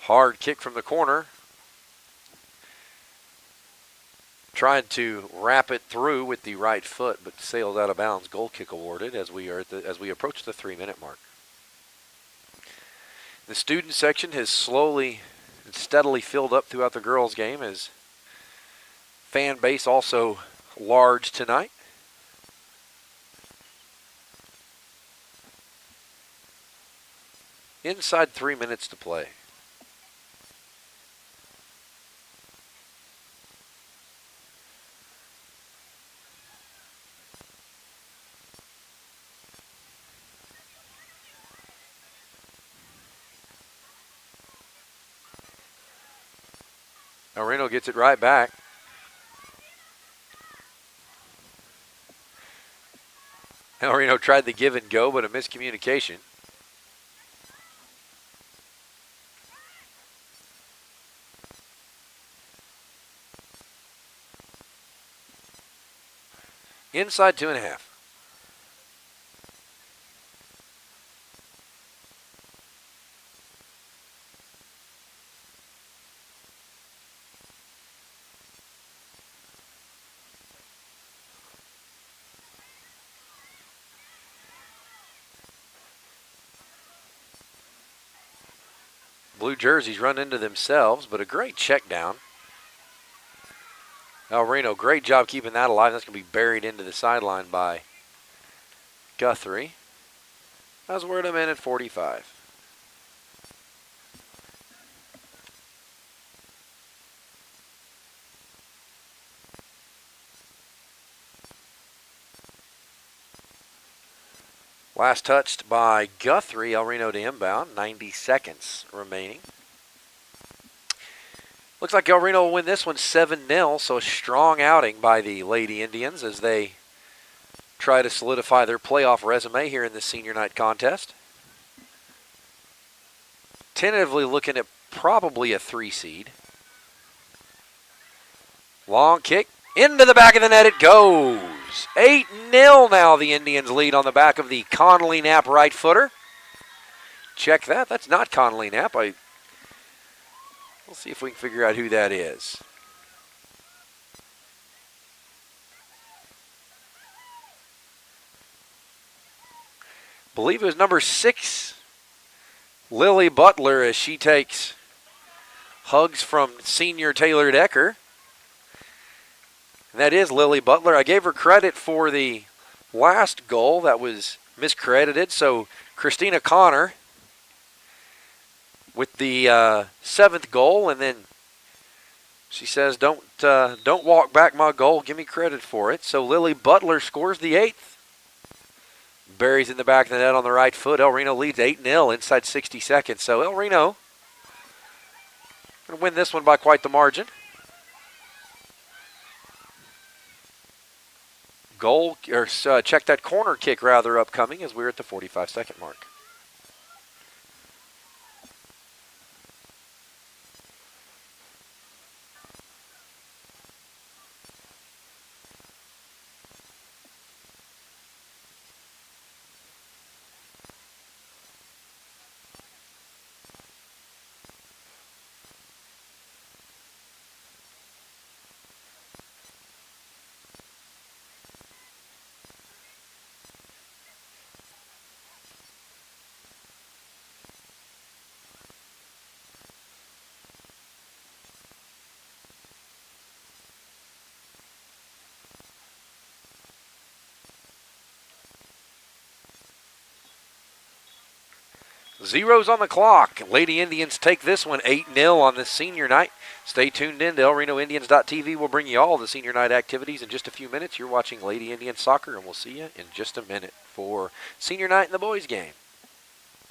Hard kick from the corner. Tried to wrap it through with the right foot, but sailed out of bounds. Goal kick awarded as we approach the 3-minute mark. The student section has slowly and steadily filled up throughout the girls' game as fan base also large tonight. Inside 3 minutes to play. Now Reno gets it right back. El Reno tried the give and go, but a miscommunication. Inside 2.5. Blue jerseys run into themselves, but a great check down. El Reno, great job keeping that alive. That's going to be buried into the sideline by Guthrie. As we're at a minute 45. Last touched by Guthrie. El Reno to inbound. 90 seconds remaining. Looks like El Reno will win this one 7-0, so a strong outing by the Lady Indians as they try to solidify their playoff resume here in the senior night contest. Tentatively looking at probably a 3 seed. Long kick. Into the back of the net it goes. 8-0 now the Indians lead on the back of the Connolly Knapp right footer. Check that. That's not Connolly Knapp. We'll see if we can figure out who that is. Believe it was number 6, Lily Butler, as she takes hugs from senior Taylor Decker. And that is Lily Butler. I gave her credit for the last goal that was miscredited. So Christina Connor with the 7th goal, and then she says, "Don't walk back my goal. Give me credit for it." So Lily Butler scores the 8th. Buries in the back of the net on the right foot. El Reno leads 8-0 inside 60 seconds. So El Reno going to win this one by quite the margin. Check that corner kick rather upcoming as we're at the 45-second mark. Zeros on the clock. Lady Indians take this one 8-0 on this senior night. Stay tuned in to ElRenoIndians.tv. We'll bring you all the senior night activities in just a few minutes. You're watching Lady Indians Soccer, and we'll see you in just a minute for senior night in the boys game.